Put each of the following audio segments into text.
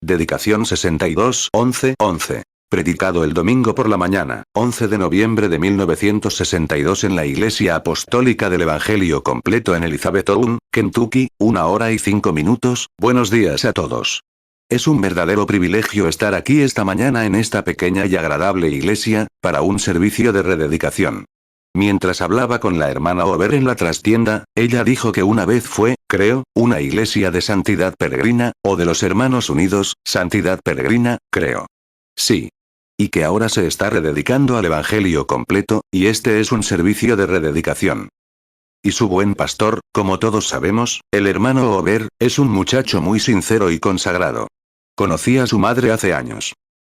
Dedicación 62-11-11. Predicado el domingo por la mañana, 11 de noviembre de 1962 en la Iglesia Apostólica del Evangelio Completo en Elizabethtown, Kentucky, 1 hora y 5 minutos. Buenos días a todos. Es un verdadero privilegio estar aquí esta mañana en esta pequeña y agradable iglesia, para un servicio de rededicación. Mientras hablaba con la hermana Over en la trastienda, ella dijo que una vez fue, creo, una iglesia de Santidad Peregrina, o de los Hermanos Unidos, Santidad Peregrina, creo. Sí. Y que ahora se está rededicando al Evangelio completo, y este es un servicio de rededicación. Y su buen pastor, como todos sabemos, el hermano Over, es un muchacho muy sincero y consagrado. Conocí a su madre hace años.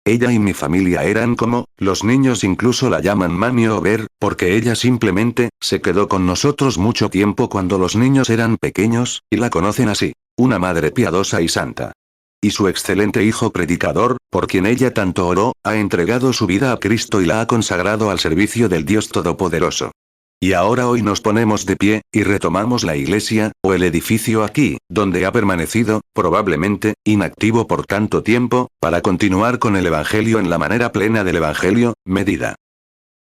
Ella y mi familia eran como, los niños incluso la llaman Mami Over, porque ella simplemente, se quedó con nosotros mucho tiempo cuando los niños eran pequeños, y la conocen así, una madre piadosa y santa. Y su excelente hijo predicador, por quien ella tanto oró, ha entregado su vida a Cristo y la ha consagrado al servicio del Dios Todopoderoso. Y ahora hoy nos ponemos de pie, y retomamos la iglesia, o el edificio aquí, donde ha permanecido, probablemente, inactivo por tanto tiempo, para continuar con el Evangelio en la manera plena del Evangelio, medida.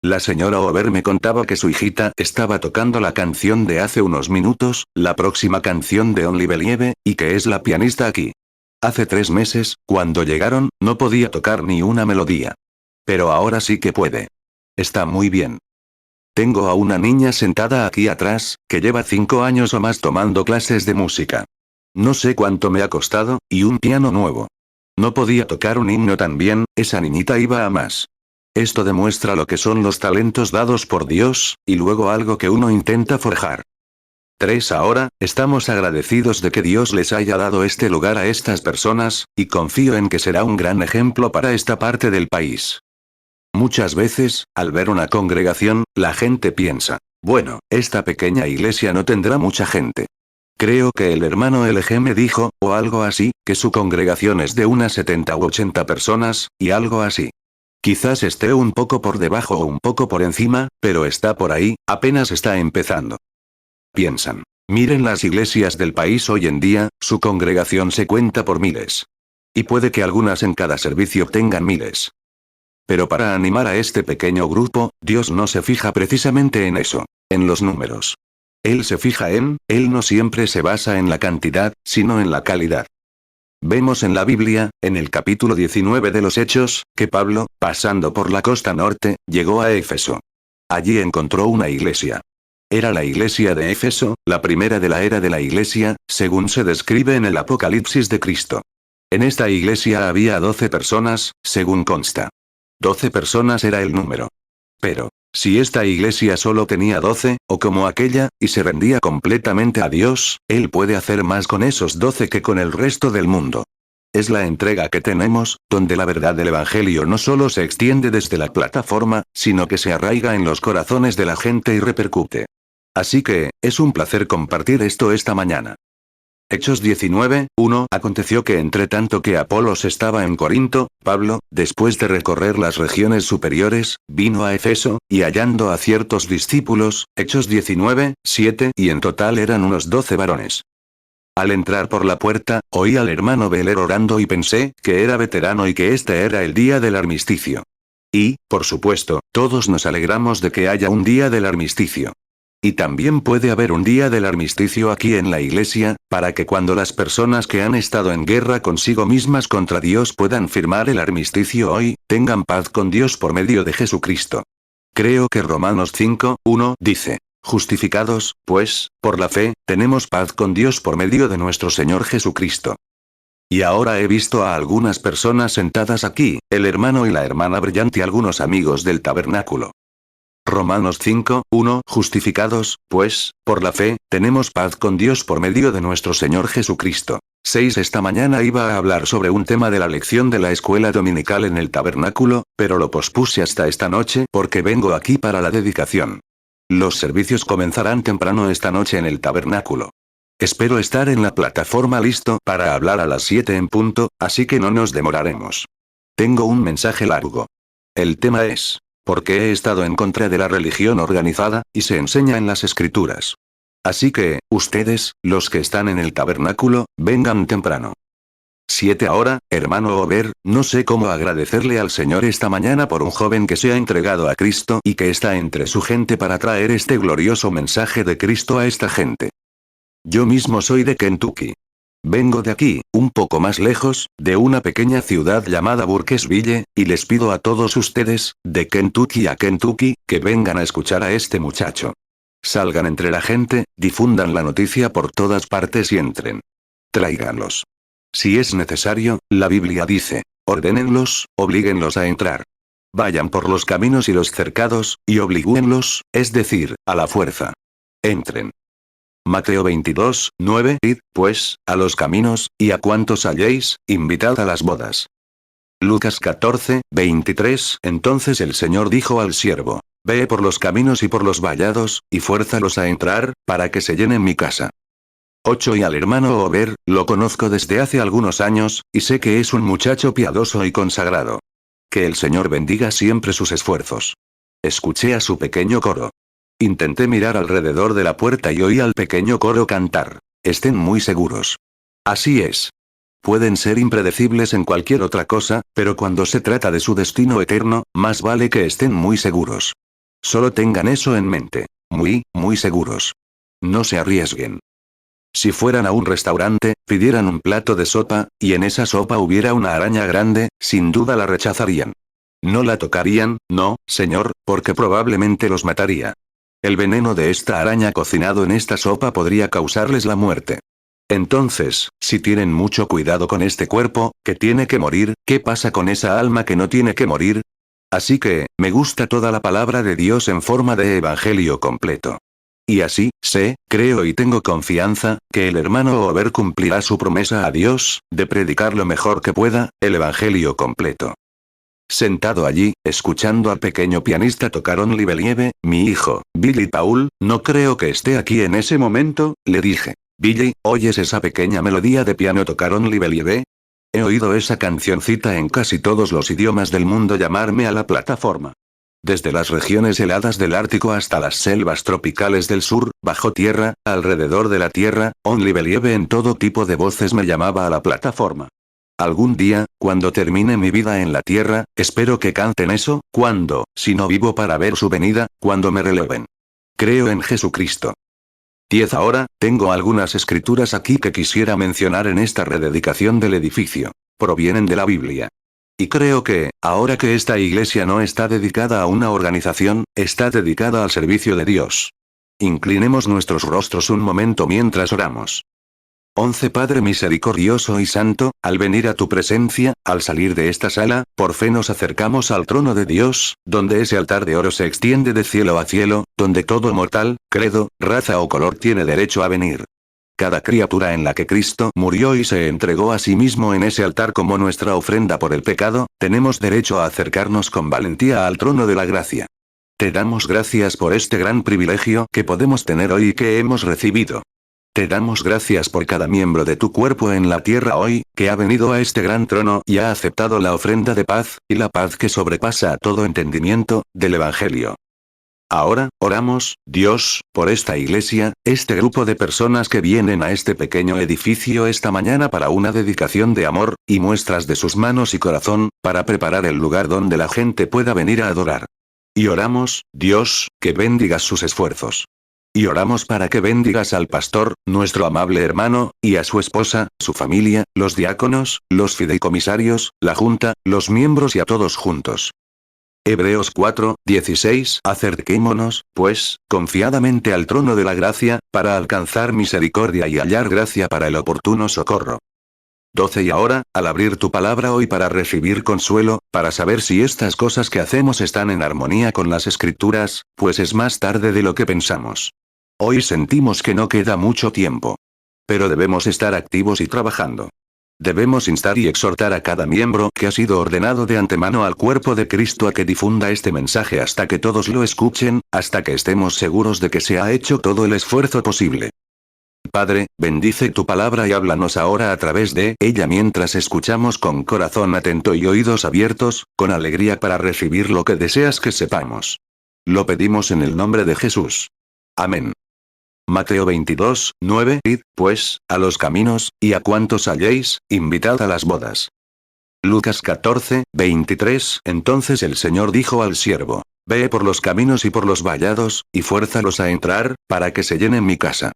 La señora Over me contaba que su hijita estaba tocando la canción de hace unos minutos, la próxima canción de Only Believe, y que es la pianista aquí. Hace 3 meses, cuando llegaron, no podía tocar ni una melodía. Pero ahora sí que puede. Está muy bien. Tengo a una niña sentada aquí atrás, que lleva 5 años o más tomando clases de música. No sé cuánto me ha costado, y un piano nuevo. No podía tocar un himno tan bien, esa niñita iba a más. Esto demuestra lo que son los talentos dados por Dios, y luego algo que uno intenta forjar. 3 Ahora, estamos agradecidos de que Dios les haya dado este lugar a estas personas, y confío en que será un gran ejemplo para esta parte del país. Muchas veces, al ver una congregación, la gente piensa, bueno, esta pequeña iglesia no tendrá mucha gente. Creo que el hermano LG me dijo, o algo así, que su congregación es de unas 70 u 80 personas, y algo así. Quizás esté un poco por debajo o un poco por encima, pero está por ahí, apenas está empezando. Piensan, miren las iglesias del país hoy en día, su congregación se cuenta por miles. Y puede que algunas en cada servicio tengan miles. Pero para animar a este pequeño grupo, Dios no se fija precisamente en eso, en los números. Él se fija Él no siempre se basa en la cantidad, sino en la calidad. Vemos en la Biblia, en el capítulo 19 de los Hechos, que Pablo, pasando por la costa norte, llegó a Éfeso. Allí encontró una iglesia. Era la iglesia de Éfeso, la primera de la era de la iglesia, según se describe en el Apocalipsis de Cristo. En esta iglesia había 12 personas, según consta. 12 personas era el número. Pero, si esta iglesia solo tenía 12, o como aquella, y se rendía completamente a Dios, Él puede hacer más con esos 12 que con el resto del mundo. Es la entrega que tenemos, donde la verdad del Evangelio no solo se extiende desde la plataforma, sino que se arraiga en los corazones de la gente y repercute. Así que, es un placer compartir esto esta mañana. Hechos 19:1 Aconteció que entre tanto que Apolos estaba en Corinto, Pablo, después de recorrer las regiones superiores, vino a Efeso, y hallando a ciertos discípulos, Hechos 19:7 y en total eran unos 12 varones. Al entrar por la puerta, oí al hermano Beler orando y pensé que era veterano y que este era el día del armisticio. Y, por supuesto, todos nos alegramos de que haya un día del armisticio. Y también puede haber un día del armisticio aquí en la iglesia, para que cuando las personas que han estado en guerra consigo mismas contra Dios puedan firmar el armisticio hoy, tengan paz con Dios por medio de Jesucristo. Creo que Romanos 5:1 dice, justificados, pues, por la fe, tenemos paz con Dios por medio de nuestro Señor Jesucristo. Y ahora he visto a algunas personas sentadas aquí, el hermano y la hermana Brillante y algunos amigos del tabernáculo. Romanos 5:1 Justificados, pues, por la fe, tenemos paz con Dios por medio de nuestro Señor Jesucristo. 6 Esta mañana iba a hablar sobre un tema de la lección de la escuela dominical en el tabernáculo, pero lo pospuse hasta esta noche porque vengo aquí para la dedicación. Los servicios comenzarán temprano esta noche en el tabernáculo. Espero estar en la plataforma listo para hablar a las 7 en punto, así que no nos demoraremos. Tengo un mensaje largo. El tema es, porque he estado en contra de la religión organizada, y se enseña en las escrituras. Así que, ustedes, los que están en el tabernáculo, vengan temprano. 7 ahora, hermano Ober, no sé cómo agradecerle al Señor esta mañana por un joven que se ha entregado a Cristo y que está entre su gente para traer este glorioso mensaje de Cristo a esta gente. Yo mismo soy de Kentucky. Vengo de aquí, un poco más lejos, de una pequeña ciudad llamada Burkesville, y les pido a todos ustedes, de Kentucky a Kentucky, que vengan a escuchar a este muchacho. Salgan entre la gente, difundan la noticia por todas partes y entren. Tráiganlos. Si es necesario, la Biblia dice, ordénenlos, oblíguenlos a entrar. Vayan por los caminos y los cercados, y obligúenlos, es decir, a la fuerza. Entren. Mateo 22, 9, id, pues, a los caminos, y a cuantos halléis, invitad a las bodas. Lucas 14, 23, entonces el Señor dijo al siervo, ve por los caminos y por los vallados, y fuérzalos a entrar, para que se llene mi casa. 8 y al hermano Ober, lo conozco desde hace algunos años, y sé que es un muchacho piadoso y consagrado. Que el Señor bendiga siempre sus esfuerzos. Escuché a su pequeño coro. Intenté mirar alrededor de la puerta y oí al pequeño coro cantar. Estén muy seguros. Así es. Pueden ser impredecibles en cualquier otra cosa, pero cuando se trata de su destino eterno, más vale que estén muy seguros. Solo tengan eso en mente. Muy, muy seguros. No se arriesguen. Si fueran a un restaurante, pidieran un plato de sopa, y en esa sopa hubiera una araña grande, sin duda la rechazarían. No la tocarían, no, señor, porque probablemente los mataría. El veneno de esta araña cocinado en esta sopa podría causarles la muerte. Entonces, si tienen mucho cuidado con este cuerpo, que tiene que morir, ¿qué pasa con esa alma que no tiene que morir? Así que, me gusta toda la palabra de Dios en forma de evangelio completo. Y así, sé, creo y tengo confianza, que el hermano Ober cumplirá su promesa a Dios, de predicar lo mejor que pueda, el evangelio completo. Sentado allí, escuchando al pequeño pianista tocar Only Believe, mi hijo, Billy Paul, no creo que esté aquí en ese momento, le dije. Billy, ¿oyes esa pequeña melodía de piano tocar Only Believe? He oído esa cancioncita en casi todos los idiomas del mundo llamarme a la plataforma. Desde las regiones heladas del Ártico hasta las selvas tropicales del sur, bajo tierra, alrededor de la tierra, Only Believe en todo tipo de voces me llamaba a la plataforma. Algún día, cuando termine mi vida en la tierra, espero que canten eso, cuando, si no vivo para ver su venida, cuando me releven. Creo en Jesucristo. 10 ahora, tengo algunas escrituras aquí que quisiera mencionar en esta rededicación del edificio. Provienen de la Biblia. Y creo que, ahora que esta iglesia no está dedicada a una organización, está dedicada al servicio de Dios. Inclinemos nuestros rostros un momento mientras oramos. 11 Padre misericordioso y santo, al venir a tu presencia, al salir de esta sala, por fe nos acercamos al trono de Dios, donde ese altar de oro se extiende de cielo a cielo, donde todo mortal, credo, raza o color tiene derecho a venir. Cada criatura en la que Cristo murió y se entregó a sí mismo en ese altar como nuestra ofrenda por el pecado, tenemos derecho a acercarnos con valentía al trono de la gracia. Te damos gracias por este gran privilegio que podemos tener hoy y que hemos recibido. Te damos gracias por cada miembro de tu cuerpo en la tierra hoy, que ha venido a este gran trono y ha aceptado la ofrenda de paz, y la paz que sobrepasa a todo entendimiento, del Evangelio. Ahora, oramos, Dios, por esta iglesia, este grupo de personas que vienen a este pequeño edificio esta mañana para una dedicación de amor, y muestras de sus manos y corazón, para preparar el lugar donde la gente pueda venir a adorar. Y oramos, Dios, que bendigas sus esfuerzos. Y oramos para que bendigas al pastor, nuestro amable hermano, y a su esposa, su familia, los diáconos, los fideicomisarios, la junta, los miembros y a todos juntos. Hebreos 4, 16 Acerquémonos, pues, confiadamente al trono de la gracia, para alcanzar misericordia y hallar gracia para el oportuno socorro. 12 Y ahora, al abrir tu palabra hoy para recibir consuelo, para saber si estas cosas que hacemos están en armonía con las Escrituras, pues es más tarde de lo que pensamos. Hoy sentimos que no queda mucho tiempo. Pero debemos estar activos y trabajando. Debemos instar y exhortar a cada miembro que ha sido ordenado de antemano al cuerpo de Cristo a que difunda este mensaje hasta que todos lo escuchen, hasta que estemos seguros de que se ha hecho todo el esfuerzo posible. Padre, bendice tu palabra y háblanos ahora a través de ella mientras escuchamos con corazón atento y oídos abiertos, con alegría para recibir lo que deseas que sepamos. Lo pedimos en el nombre de Jesús. Amén. Mateo 22, 9. Id, pues, a los caminos, y a cuantos halléis, invitad a las bodas. Lucas 14, 23. Entonces el Señor dijo al siervo: Ve por los caminos y por los vallados, y fuérzalos a entrar, para que se llenen mi casa.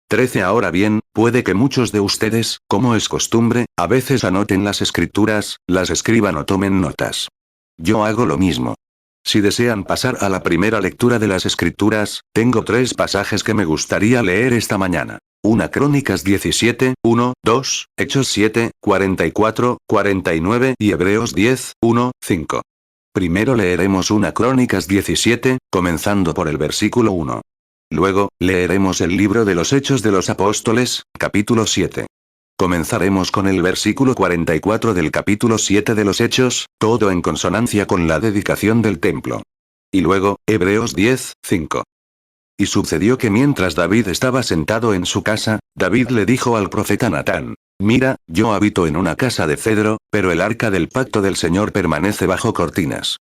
13. Ahora bien, puede que muchos de ustedes, como es costumbre, a veces anoten las escrituras, las escriban o tomen notas. Yo hago lo mismo. Si desean pasar a la primera lectura de las escrituras, tengo 3 pasajes que me gustaría leer esta mañana. 1 Crónicas 17, 1, 2, Hechos 7, 44, 49 y Hebreos 10, 1, 5. Primero leeremos 1 Crónicas 17, comenzando por el versículo 1. Luego, leeremos el libro de los Hechos de los Apóstoles, capítulo 7. Comenzaremos con el versículo 44 del capítulo 7 de los Hechos, todo en consonancia con la dedicación del templo. Y luego, Hebreos 10, 5. Y sucedió que mientras David estaba sentado en su casa, David le dijo al profeta Natán: Mira, yo habito en una casa de cedro, pero el arca del pacto del Señor permanece bajo cortinas.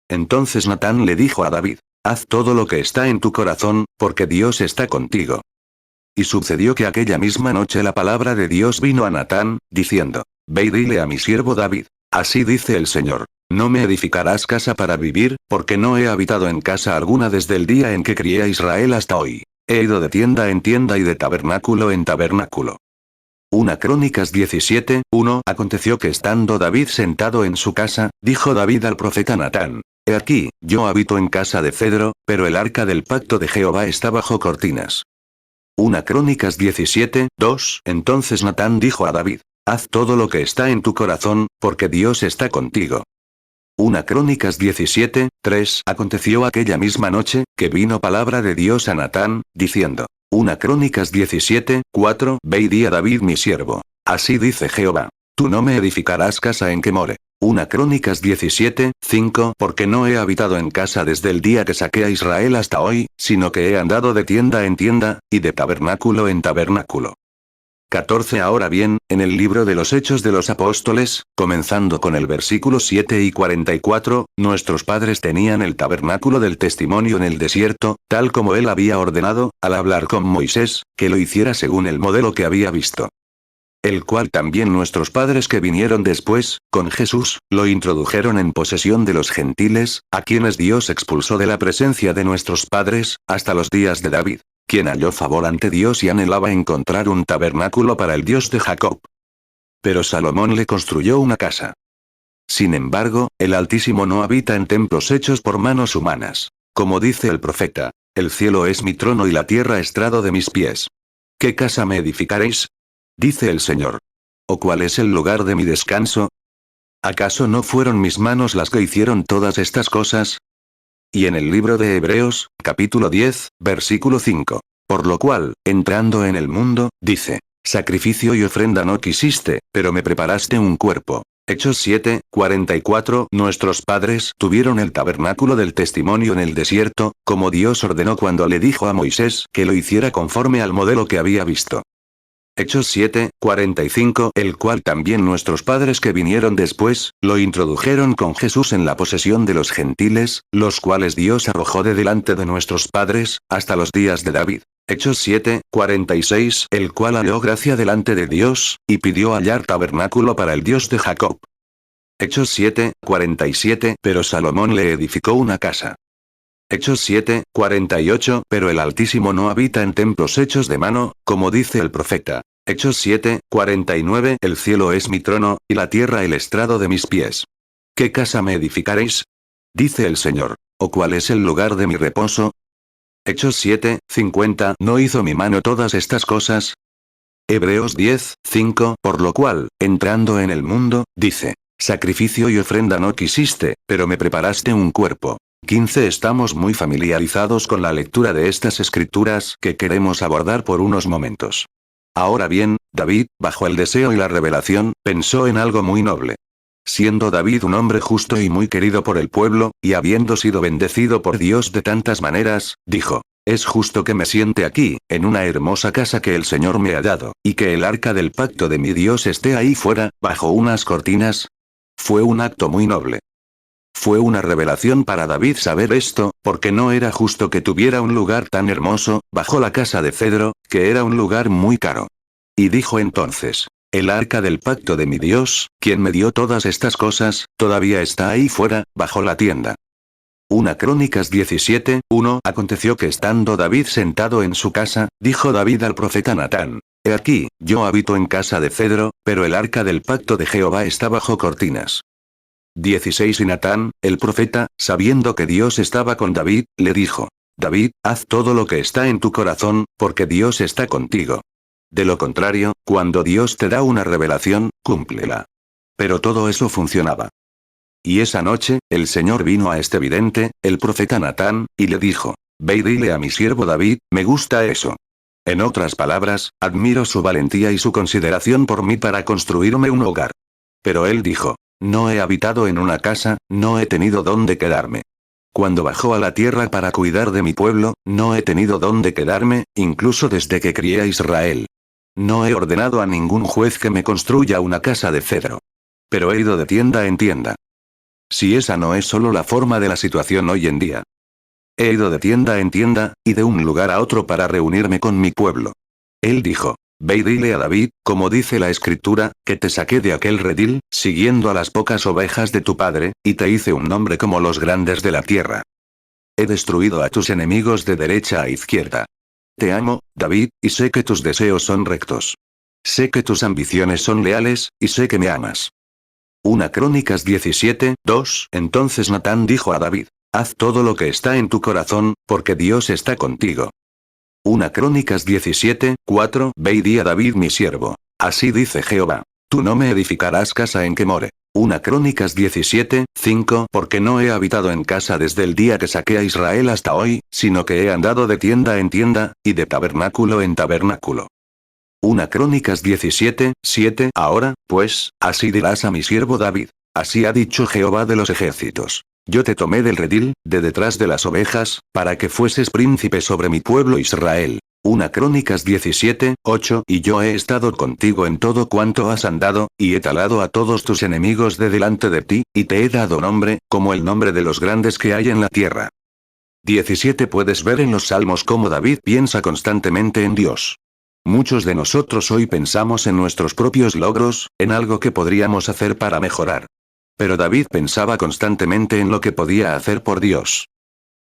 Entonces Natán le dijo a David: Haz todo lo que está en tu corazón, porque Dios está contigo. Y sucedió que aquella misma noche la palabra de Dios vino a Natán, diciendo: Ve y dile a mi siervo David: Así dice el Señor, no me edificarás casa para vivir, porque no he habitado en casa alguna desde el día en que crié a Israel hasta hoy. He ido de tienda en tienda y de tabernáculo en tabernáculo. 1 Crónicas 17, 1. Aconteció que estando David sentado en su casa, dijo David al profeta Natán: He aquí, yo habito en casa de cedro, pero el arca del pacto de Jehová está bajo cortinas. 1 Crónicas 17, 2. Entonces Natán dijo a David: Haz todo lo que está en tu corazón, porque Dios está contigo. 1 Crónicas 17, 3. Aconteció aquella misma noche, que vino palabra de Dios a Natán, diciendo: 1 Crónicas 17, 4. Ve y di a David mi siervo: Así dice Jehová, tú no me edificarás casa en que more. 1 Crónicas 17, 5. Porque no he habitado en casa desde el día que saqué a Israel hasta hoy, sino que he andado de tienda en tienda, y de tabernáculo en tabernáculo. 14. Ahora bien, en el libro de los Hechos de los Apóstoles, comenzando con el versículo 7 y 44, nuestros padres tenían el tabernáculo del testimonio en el desierto, tal como él había ordenado, al hablar con Moisés, que lo hiciera según el modelo que había visto. El cual también nuestros padres que vinieron después, con Jesús, lo introdujeron en posesión de los gentiles, a quienes Dios expulsó de la presencia de nuestros padres, hasta los días de David, quien halló favor ante Dios y anhelaba encontrar un tabernáculo para el Dios de Jacob. Pero Salomón le construyó una casa. Sin embargo, el Altísimo no habita en templos hechos por manos humanas. Como dice el profeta: El cielo es mi trono y la tierra estrado de mis pies. ¿Qué casa me edificaréis?, dice el Señor. ¿O cuál es el lugar de mi descanso? ¿Acaso no fueron mis manos las que hicieron todas estas cosas? Y en el libro de Hebreos, capítulo 10, versículo 5. Por lo cual, entrando en el mundo, dice: Sacrificio y ofrenda no quisiste, pero me preparaste un cuerpo. Hechos 7, 44. Nuestros padres tuvieron el tabernáculo del testimonio en el desierto, como Dios ordenó cuando le dijo a Moisés que lo hiciera conforme al modelo que había visto. Hechos 7, 45. El cual también nuestros padres que vinieron después, lo introdujeron con Jesús en la posesión de los gentiles, los cuales Dios arrojó de delante de nuestros padres, hasta los días de David. Hechos 7, 46. El cual halló gracia delante de Dios, y pidió hallar tabernáculo para el Dios de Jacob. Hechos 7, 47. Pero Salomón le edificó una casa. Hechos 7, 48. Pero el Altísimo no habita en templos hechos de mano, como dice el profeta. Hechos 7, 49. El cielo es mi trono, y la tierra el estrado de mis pies. ¿Qué casa me edificaréis?, dice el Señor. ¿O cuál es el lugar de mi reposo? Hechos 7, 50. ¿No hizo mi mano todas estas cosas? Hebreos 10, 5. Por lo cual, entrando en el mundo, dice: Sacrificio y ofrenda no quisiste, pero me preparaste un cuerpo. 15. Estamos muy familiarizados con la lectura de estas escrituras que queremos abordar por unos momentos. Ahora bien, David, bajo el deseo y la revelación, pensó en algo muy noble. Siendo David un hombre justo y muy querido por el pueblo, y habiendo sido bendecido por Dios de tantas maneras, dijo: Es justo que me siente aquí, en una hermosa casa que el Señor me ha dado, y que el arca del pacto de mi Dios esté ahí fuera, bajo unas cortinas. Fue un acto muy noble. Fue una revelación para David saber esto, porque no era justo que tuviera un lugar tan hermoso, bajo la casa de cedro, que era un lugar muy caro. Y dijo entonces: el arca del pacto de mi Dios, quien me dio todas estas cosas, todavía está ahí fuera, bajo la tienda. 1 Crónicas 17:1 Aconteció que estando David sentado en su casa, dijo David al profeta Natán: He aquí, yo habito en casa de cedro, pero el arca del pacto de Jehová está bajo cortinas. 16 Y Natán, el profeta, sabiendo que Dios estaba con David, le dijo: David, haz todo lo que está en tu corazón, porque Dios está contigo. De lo contrario, cuando Dios te da una revelación, cúmplela. Pero todo eso funcionaba. Y esa noche, el Señor vino a este vidente, el profeta Natán, y le dijo: Ve y dile a mi siervo David, me gusta eso. En otras palabras, admiro su valentía y su consideración por mí para construirme un hogar. Pero él dijo: No he habitado en una casa, no he tenido dónde quedarme. Cuando bajó a la tierra para cuidar de mi pueblo, no he tenido dónde quedarme, incluso desde que crié a Israel. No he ordenado a ningún juez que me construya una casa de cedro. Pero he ido de tienda en tienda. Si esa no es solo la forma de la situación hoy en día. He ido de tienda en tienda, y de un lugar a otro para reunirme con mi pueblo. Él dijo: Ve y dile a David, como dice la escritura, que te saqué de aquel redil, siguiendo a las pocas ovejas de tu padre, y te hice un nombre como los grandes de la tierra. He destruido a tus enemigos de derecha a izquierda. Te amo, David, y sé que tus deseos son rectos. Sé que tus ambiciones son leales, y sé que me amas. 1 Crónicas 17:2 Entonces Natán dijo a David: Haz todo lo que está en tu corazón, porque Dios está contigo. 1 Crónicas 17:4 Ve y di a David mi siervo: Así dice Jehová: Tú no me edificarás casa en que more. 1 Crónicas 17:5 Porque no he habitado en casa desde el día que saqué a Israel hasta hoy, sino que he andado de tienda en tienda, y de tabernáculo en tabernáculo. 1 Crónicas 17:7 Ahora, pues, así dirás a mi siervo David: Así ha dicho Jehová de los ejércitos: Yo te tomé del redil, de detrás de las ovejas, para que fueses príncipe sobre mi pueblo Israel. 1 Crónicas 17:8 Y yo he estado contigo en todo cuanto has andado, y he talado a todos tus enemigos de delante de ti, y te he dado nombre, como el nombre de los grandes que hay en la tierra. 17 Puedes ver en los salmos cómo David piensa constantemente en Dios. Muchos de nosotros hoy pensamos en nuestros propios logros, en algo que podríamos hacer para mejorar. Pero David pensaba constantemente en lo que podía hacer por Dios.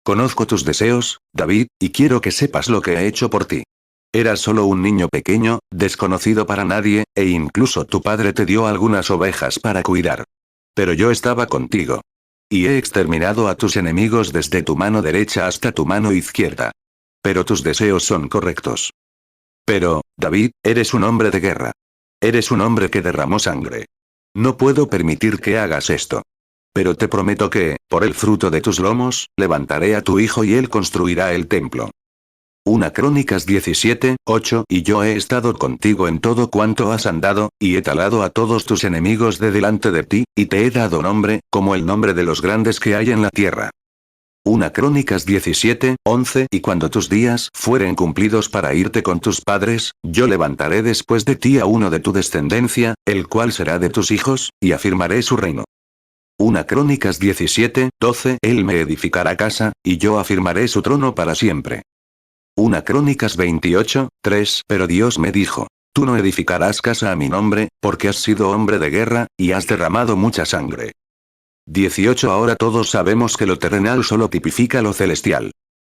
Conozco tus deseos, David, y quiero que sepas lo que he hecho por ti. Eras solo un niño pequeño, desconocido para nadie, e incluso tu padre te dio algunas ovejas para cuidar. Pero yo estaba contigo. Y he exterminado a tus enemigos desde tu mano derecha hasta tu mano izquierda. Pero tus deseos son correctos. Pero, David, eres un hombre de guerra. Eres un hombre que derramó sangre. No puedo permitir que hagas esto. Pero te prometo que, por el fruto de tus lomos, levantaré a tu hijo y él construirá el templo. 1 Crónicas 17:8 Y yo he estado contigo en todo cuanto has andado, y he talado a todos tus enemigos de delante de ti, y te he dado nombre, como el nombre de los grandes que hay en la tierra. 1 Crónicas 17:11 Y cuando tus días fueren cumplidos para irte con tus padres, yo levantaré después de ti a uno de tu descendencia, el cual será de tus hijos, y afirmaré su reino. 1 Crónicas 17:12 Él me edificará casa, y yo afirmaré su trono para siempre. 1 Crónicas 28:3 Pero Dios me dijo: Tú no edificarás casa a mi nombre, porque has sido hombre de guerra, y has derramado mucha sangre. 18 Ahora todos sabemos que lo terrenal solo tipifica lo celestial.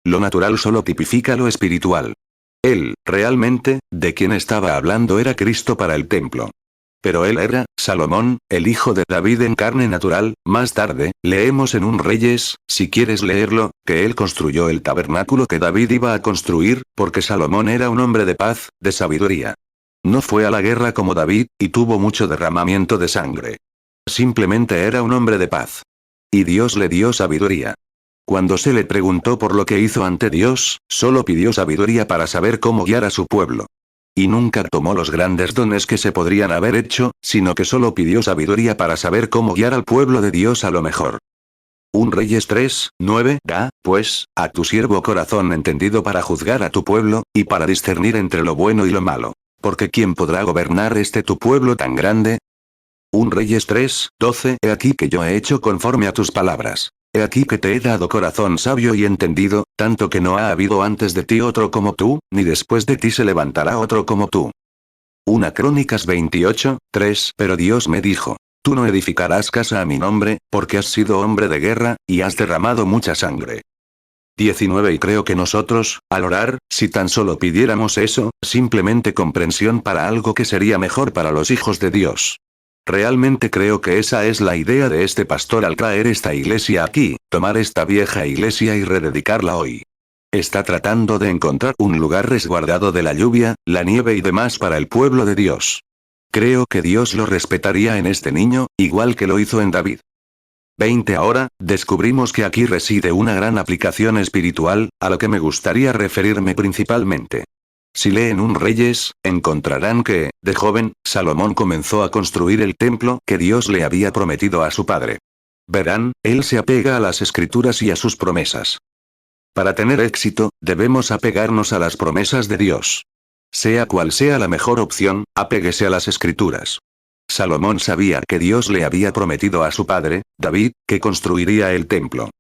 Lo natural solo tipifica lo espiritual. Él, realmente, de quien estaba hablando era Cristo para el templo. Pero él era, Salomón, el hijo de David en carne natural. Más tarde, leemos en 1 Reyes, si quieres leerlo, que él construyó el tabernáculo que David iba a construir, porque Salomón era un hombre de paz, de sabiduría. No fue a la guerra como David, y tuvo mucho derramamiento de sangre. Simplemente era un hombre de paz. Y Dios le dio sabiduría. Cuando se le preguntó por lo que hizo ante Dios, solo pidió sabiduría para saber cómo guiar a su pueblo. Y nunca tomó los grandes dones que se podrían haber hecho, sino que solo pidió sabiduría para saber cómo guiar al pueblo de Dios a lo mejor. 1 Reyes 3:9 Da, pues, a tu siervo corazón entendido para juzgar a tu pueblo, y para discernir entre lo bueno y lo malo. Porque ¿quién podrá gobernar tu pueblo tan grande? 1 Reyes 3, 12. He aquí que yo he hecho conforme a tus palabras. He aquí que te he dado corazón sabio y entendido, tanto que no ha habido antes de ti otro como tú, ni después de ti se levantará otro como tú. 1 Crónicas 28, 3. Pero Dios me dijo: Tú no edificarás casa a mi nombre, porque has sido hombre de guerra, y has derramado mucha sangre. 19. Y creo que nosotros, al orar, si tan solo pidiéramos eso, simplemente comprensión para algo que sería mejor para los hijos de Dios. Realmente creo que esa es la idea de este pastor al traer esta iglesia aquí, tomar esta vieja iglesia y rededicarla hoy. Está tratando de encontrar un lugar resguardado de la lluvia, la nieve y demás para el pueblo de Dios. Creo que Dios lo respetaría en este niño, igual que lo hizo en David. 20. Ahora, descubrimos que aquí reside una gran aplicación espiritual, a lo que me gustaría referirme principalmente. Si leen 1 Reyes, encontrarán que, de joven, Salomón comenzó a construir el templo que Dios le había prometido a su padre. Verán, él se apega a las escrituras y a sus promesas. Para tener éxito, debemos apegarnos a las promesas de Dios. Sea cual sea la mejor opción, apéguese a las escrituras. Salomón sabía que Dios le había prometido a su padre, David, que construiría el templo.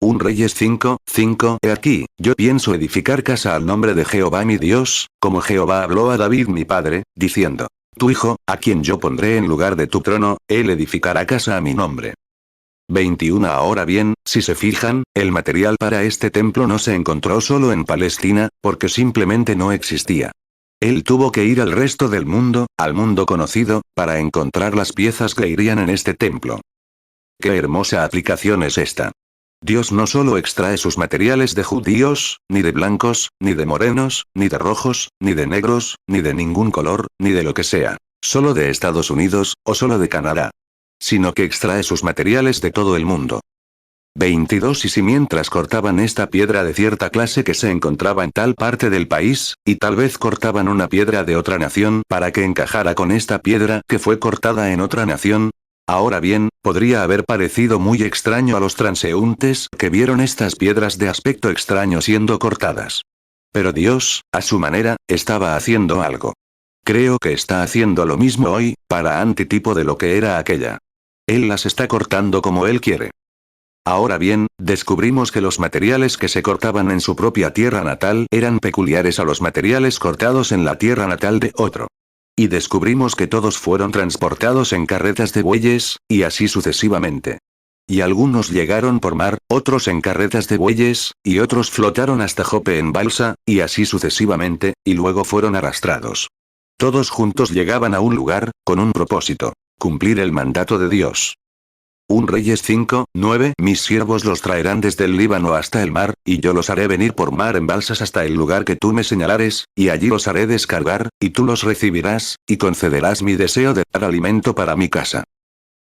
1 Reyes 5, 5. He aquí, yo pienso edificar casa al nombre de Jehová mi Dios, como Jehová habló a David mi padre, diciendo: Tu hijo, a quien yo pondré en lugar de tu trono, él edificará casa a mi nombre. 21. Ahora bien, si se fijan, el material para este templo no se encontró solo en Palestina, porque simplemente no existía. Él tuvo que ir al resto del mundo, al mundo conocido, para encontrar las piezas que irían en este templo. ¡Qué hermosa aplicación es esta! Dios no solo extrae sus materiales de judíos, ni de blancos, ni de morenos, ni de rojos, ni de negros, ni de ningún color, ni de lo que sea, solo de Estados Unidos, o solo de Canadá, sino que extrae sus materiales de todo el mundo. 22. Y si mientras cortaban esta piedra de cierta clase que se encontraba en tal parte del país, y tal vez cortaban una piedra de otra nación para que encajara con esta piedra que fue cortada en otra nación, ahora bien, podría haber parecido muy extraño a los transeúntes que vieron estas piedras de aspecto extraño siendo cortadas. Pero Dios, a su manera, estaba haciendo algo. Creo que está haciendo lo mismo hoy, para antitipo de lo que era aquella. Él las está cortando como Él quiere. Ahora bien, descubrimos que los materiales que se cortaban en su propia tierra natal eran peculiares a los materiales cortados en la tierra natal de otro. Y descubrimos que todos fueron transportados en carretas de bueyes, y así sucesivamente. Y algunos llegaron por mar, otros en carretas de bueyes, y otros flotaron hasta Jope en balsa, y así sucesivamente, y luego fueron arrastrados. Todos juntos llegaban a un lugar, con un propósito: cumplir el mandato de Dios. 1 Reyes 5, 9. Mis siervos los traerán desde el Líbano hasta el mar, y yo los haré venir por mar en balsas hasta el lugar que tú me señalares, y allí los haré descargar, y tú los recibirás, y concederás mi deseo de dar alimento para mi casa.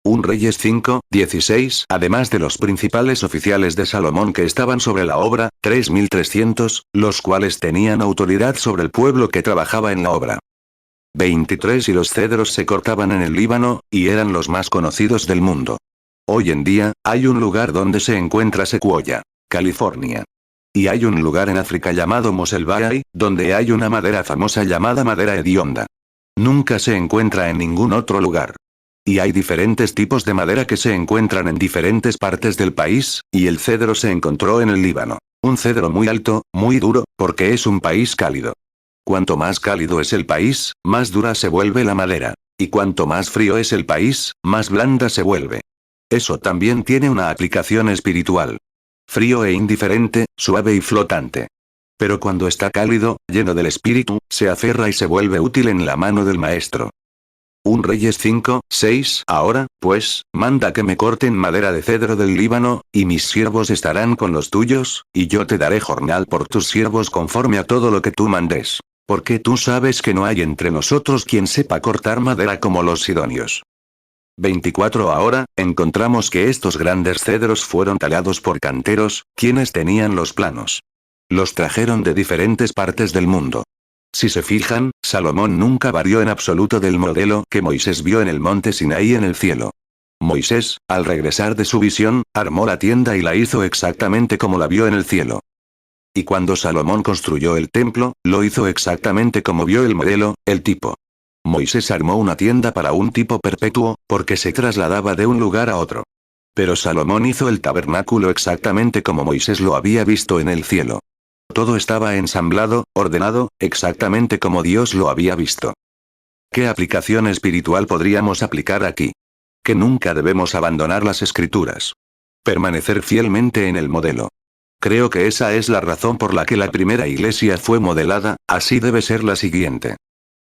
1 Reyes 5, 16. Además de los principales oficiales de Salomón que estaban sobre la obra, 3.300, los cuales tenían autoridad sobre el pueblo que trabajaba en la obra. 23. Y los cedros se cortaban en el Líbano, y eran los más conocidos del mundo. Hoy en día, hay un lugar donde se encuentra Sequoia, California. Y hay un lugar en África llamado Mosel Bay, donde hay una madera famosa llamada madera hedionda. Nunca se encuentra en ningún otro lugar. Y hay diferentes tipos de madera que se encuentran en diferentes partes del país, y el cedro se encontró en el Líbano. Un cedro muy alto, muy duro, porque es un país cálido. Cuanto más cálido es el país, más dura se vuelve la madera. Y cuanto más frío es el país, más blanda se vuelve. Eso también tiene una aplicación espiritual. Frío e indiferente, suave y flotante. Pero cuando está cálido, lleno del espíritu, se aferra y se vuelve útil en la mano del maestro. 1 Reyes 5, 6. Ahora, pues, manda que me corten madera de cedro del Líbano, y mis siervos estarán con los tuyos, y yo te daré jornal por tus siervos conforme a todo lo que tú mandes. Porque tú sabes que no hay entre nosotros quien sepa cortar madera como los sidonios. 24. Ahora, encontramos que estos grandes cedros fueron talados por canteros, quienes tenían los planos. Los trajeron de diferentes partes del mundo. Si se fijan, Salomón nunca varió en absoluto del modelo que Moisés vio en el monte Sinaí en el cielo. Moisés, al regresar de su visión, armó la tienda y la hizo exactamente como la vio en el cielo. Y cuando Salomón construyó el templo, lo hizo exactamente como vio el modelo, el tipo. Moisés armó una tienda para un tipo perpetuo, porque se trasladaba de un lugar a otro. Pero Salomón hizo el tabernáculo exactamente como Moisés lo había visto en el cielo. Todo estaba ensamblado, ordenado, exactamente como Dios lo había visto. ¿Qué aplicación espiritual podríamos aplicar aquí? Que nunca debemos abandonar las escrituras. Permanecer fielmente en el modelo. Creo que esa es la razón por la que la primera iglesia fue modelada, así debe ser la siguiente.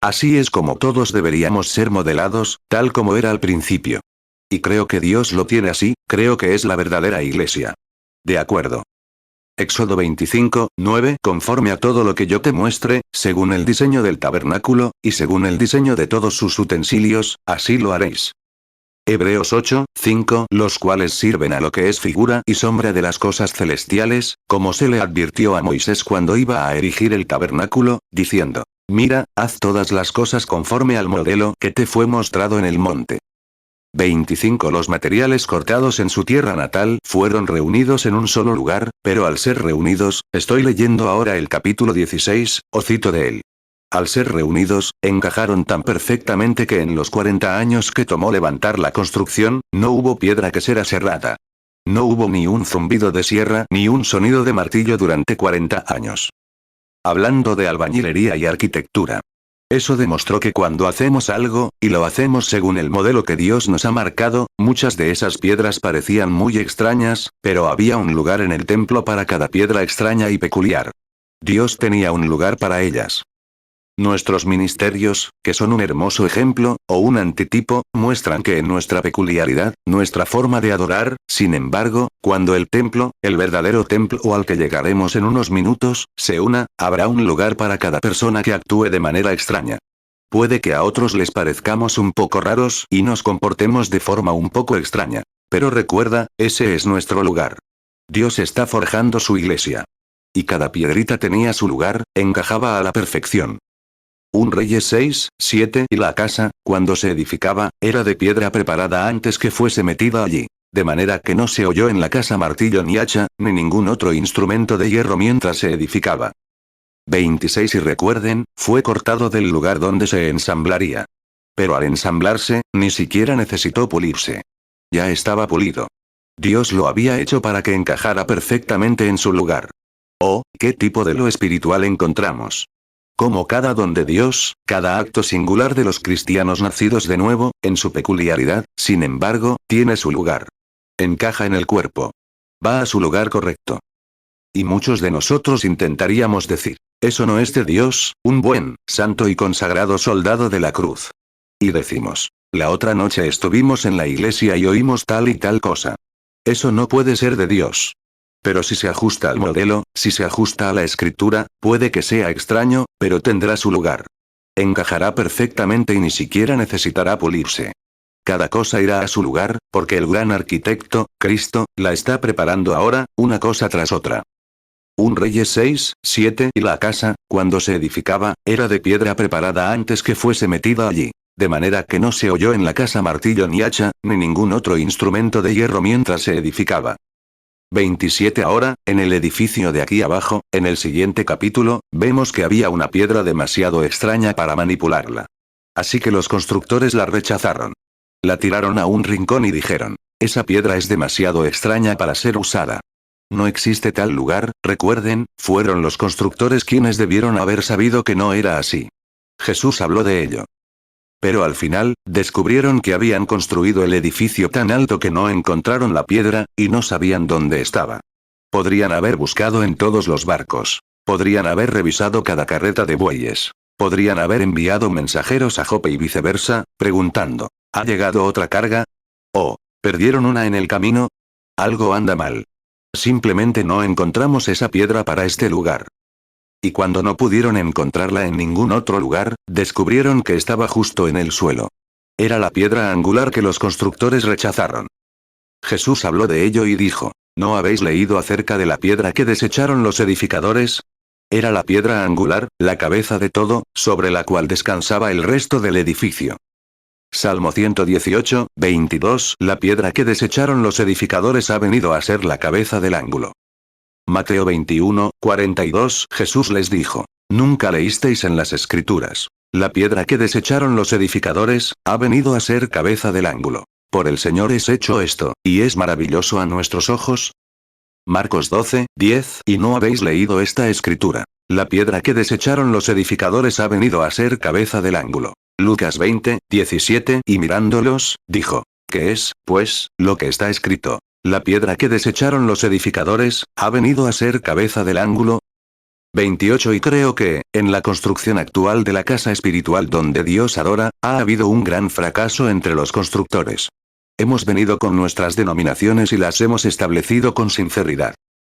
Así es como todos deberíamos ser modelados, tal como era al principio. Y creo que Dios lo tiene así, creo que es la verdadera iglesia. De acuerdo. Éxodo 25, 9. Conforme a todo lo que yo te muestre, según el diseño del tabernáculo, y según el diseño de todos sus utensilios, así lo haréis. Hebreos 8, 5. Los cuales sirven a lo que es figura y sombra de las cosas celestiales, como se le advirtió a Moisés cuando iba a erigir el tabernáculo, diciendo: Mira, haz todas las cosas conforme al modelo que te fue mostrado en el monte. 25. Los materiales cortados en su tierra natal fueron reunidos en un solo lugar, pero al ser reunidos, estoy leyendo ahora el capítulo 16, o cito de él. Al ser reunidos, encajaron tan perfectamente que en los 40 años que tomó levantar la construcción, no hubo piedra que será cerrada. No hubo ni un zumbido de sierra ni un sonido de martillo durante 40 años. Hablando de albañilería y arquitectura. Eso demostró que cuando hacemos algo, y lo hacemos según el modelo que Dios nos ha marcado, muchas de esas piedras parecían muy extrañas, pero había un lugar en el templo para cada piedra extraña y peculiar. Dios tenía un lugar para ellas. Nuestros ministerios, que son un hermoso ejemplo, o un antitipo, muestran que en nuestra peculiaridad, nuestra forma de adorar, sin embargo, cuando el templo, el verdadero templo al que llegaremos en unos minutos, se una, habrá un lugar para cada persona que actúe de manera extraña. Puede que a otros les parezcamos un poco raros y nos comportemos de forma un poco extraña. Pero recuerda, ese es nuestro lugar. Dios está forjando su iglesia. Y cada piedrita tenía su lugar, encajaba a la perfección. Un Reyes 6, 7. Y la casa, cuando se edificaba, era de piedra preparada antes que fuese metida allí. De manera que no se oyó en la casa martillo ni hacha, ni ningún otro instrumento de hierro mientras se edificaba. 26. Y recuerden, fue cortado del lugar donde se ensamblaría. Pero al ensamblarse, ni siquiera necesitó pulirse. Ya estaba pulido. Dios lo había hecho para que encajara perfectamente en su lugar. Oh, ¿qué tipo de lo espiritual encontramos? Como cada don de Dios, cada acto singular de los cristianos nacidos de nuevo, en su peculiaridad, sin embargo, tiene su lugar. Encaja en el cuerpo. Va a su lugar correcto. Y muchos de nosotros intentaríamos decir: eso no es de Dios, un buen, santo y consagrado soldado de la cruz. Y decimos: la otra noche estuvimos en la iglesia y oímos tal y tal cosa. Eso no puede ser de Dios. Pero si se ajusta al modelo, si se ajusta a la escritura, puede que sea extraño, pero tendrá su lugar. Encajará perfectamente y ni siquiera necesitará pulirse. Cada cosa irá a su lugar, porque el gran arquitecto, Cristo, la está preparando ahora, una cosa tras otra. Un Reyes 6, 7. Y la casa, cuando se edificaba, era de piedra preparada antes que fuese metida allí. De manera que no se oyó en la casa martillo ni hacha, ni ningún otro instrumento de hierro mientras se edificaba. 27. Ahora, en el edificio de aquí abajo, en el siguiente capítulo, vemos que había una piedra demasiado extraña para manipularla. Así que los constructores la rechazaron. La tiraron a un rincón y dijeron: esa piedra es demasiado extraña para ser usada. No existe tal lugar, recuerden, fueron los constructores quienes debieron haber sabido que no era así. Jesús habló de ello. Pero al final, descubrieron que habían construido el edificio tan alto que no encontraron la piedra, y no sabían dónde estaba. Podrían haber buscado en todos los barcos. Podrían haber revisado cada carreta de bueyes. Podrían haber enviado mensajeros a Jope y viceversa, preguntando: ¿ha llegado otra carga? ¿O perdieron una en el camino? Algo anda mal. Simplemente no encontramos esa piedra para este lugar. Y cuando no pudieron encontrarla en ningún otro lugar, descubrieron que estaba justo en el suelo. Era la piedra angular que los constructores rechazaron. Jesús habló de ello y dijo: ¿no habéis leído acerca de la piedra que desecharon los edificadores? Era la piedra angular, la cabeza de todo, sobre la cual descansaba el resto del edificio. Salmo 118, 22. La piedra que desecharon los edificadores ha venido a ser la cabeza del ángulo. Mateo 21, 42. Jesús les dijo: ¿nunca leísteis en las Escrituras: La piedra que desecharon los edificadores, ha venido a ser cabeza del ángulo. Por el Señor es hecho esto, y es maravilloso a nuestros ojos. Marcos 12, 10. ¿Y no habéis leído esta escritura? La piedra que desecharon los edificadores ha venido a ser cabeza del ángulo. Lucas 20, 17. Y mirándolos, dijo: ¿Qué es, pues, lo que está escrito? La piedra que desecharon los edificadores, ha venido a ser cabeza del ángulo. 28. Y creo que, en la construcción actual de la casa espiritual donde Dios adora, ha habido un gran fracaso entre los constructores. Hemos venido con nuestras denominaciones y las hemos establecido con sinceridad.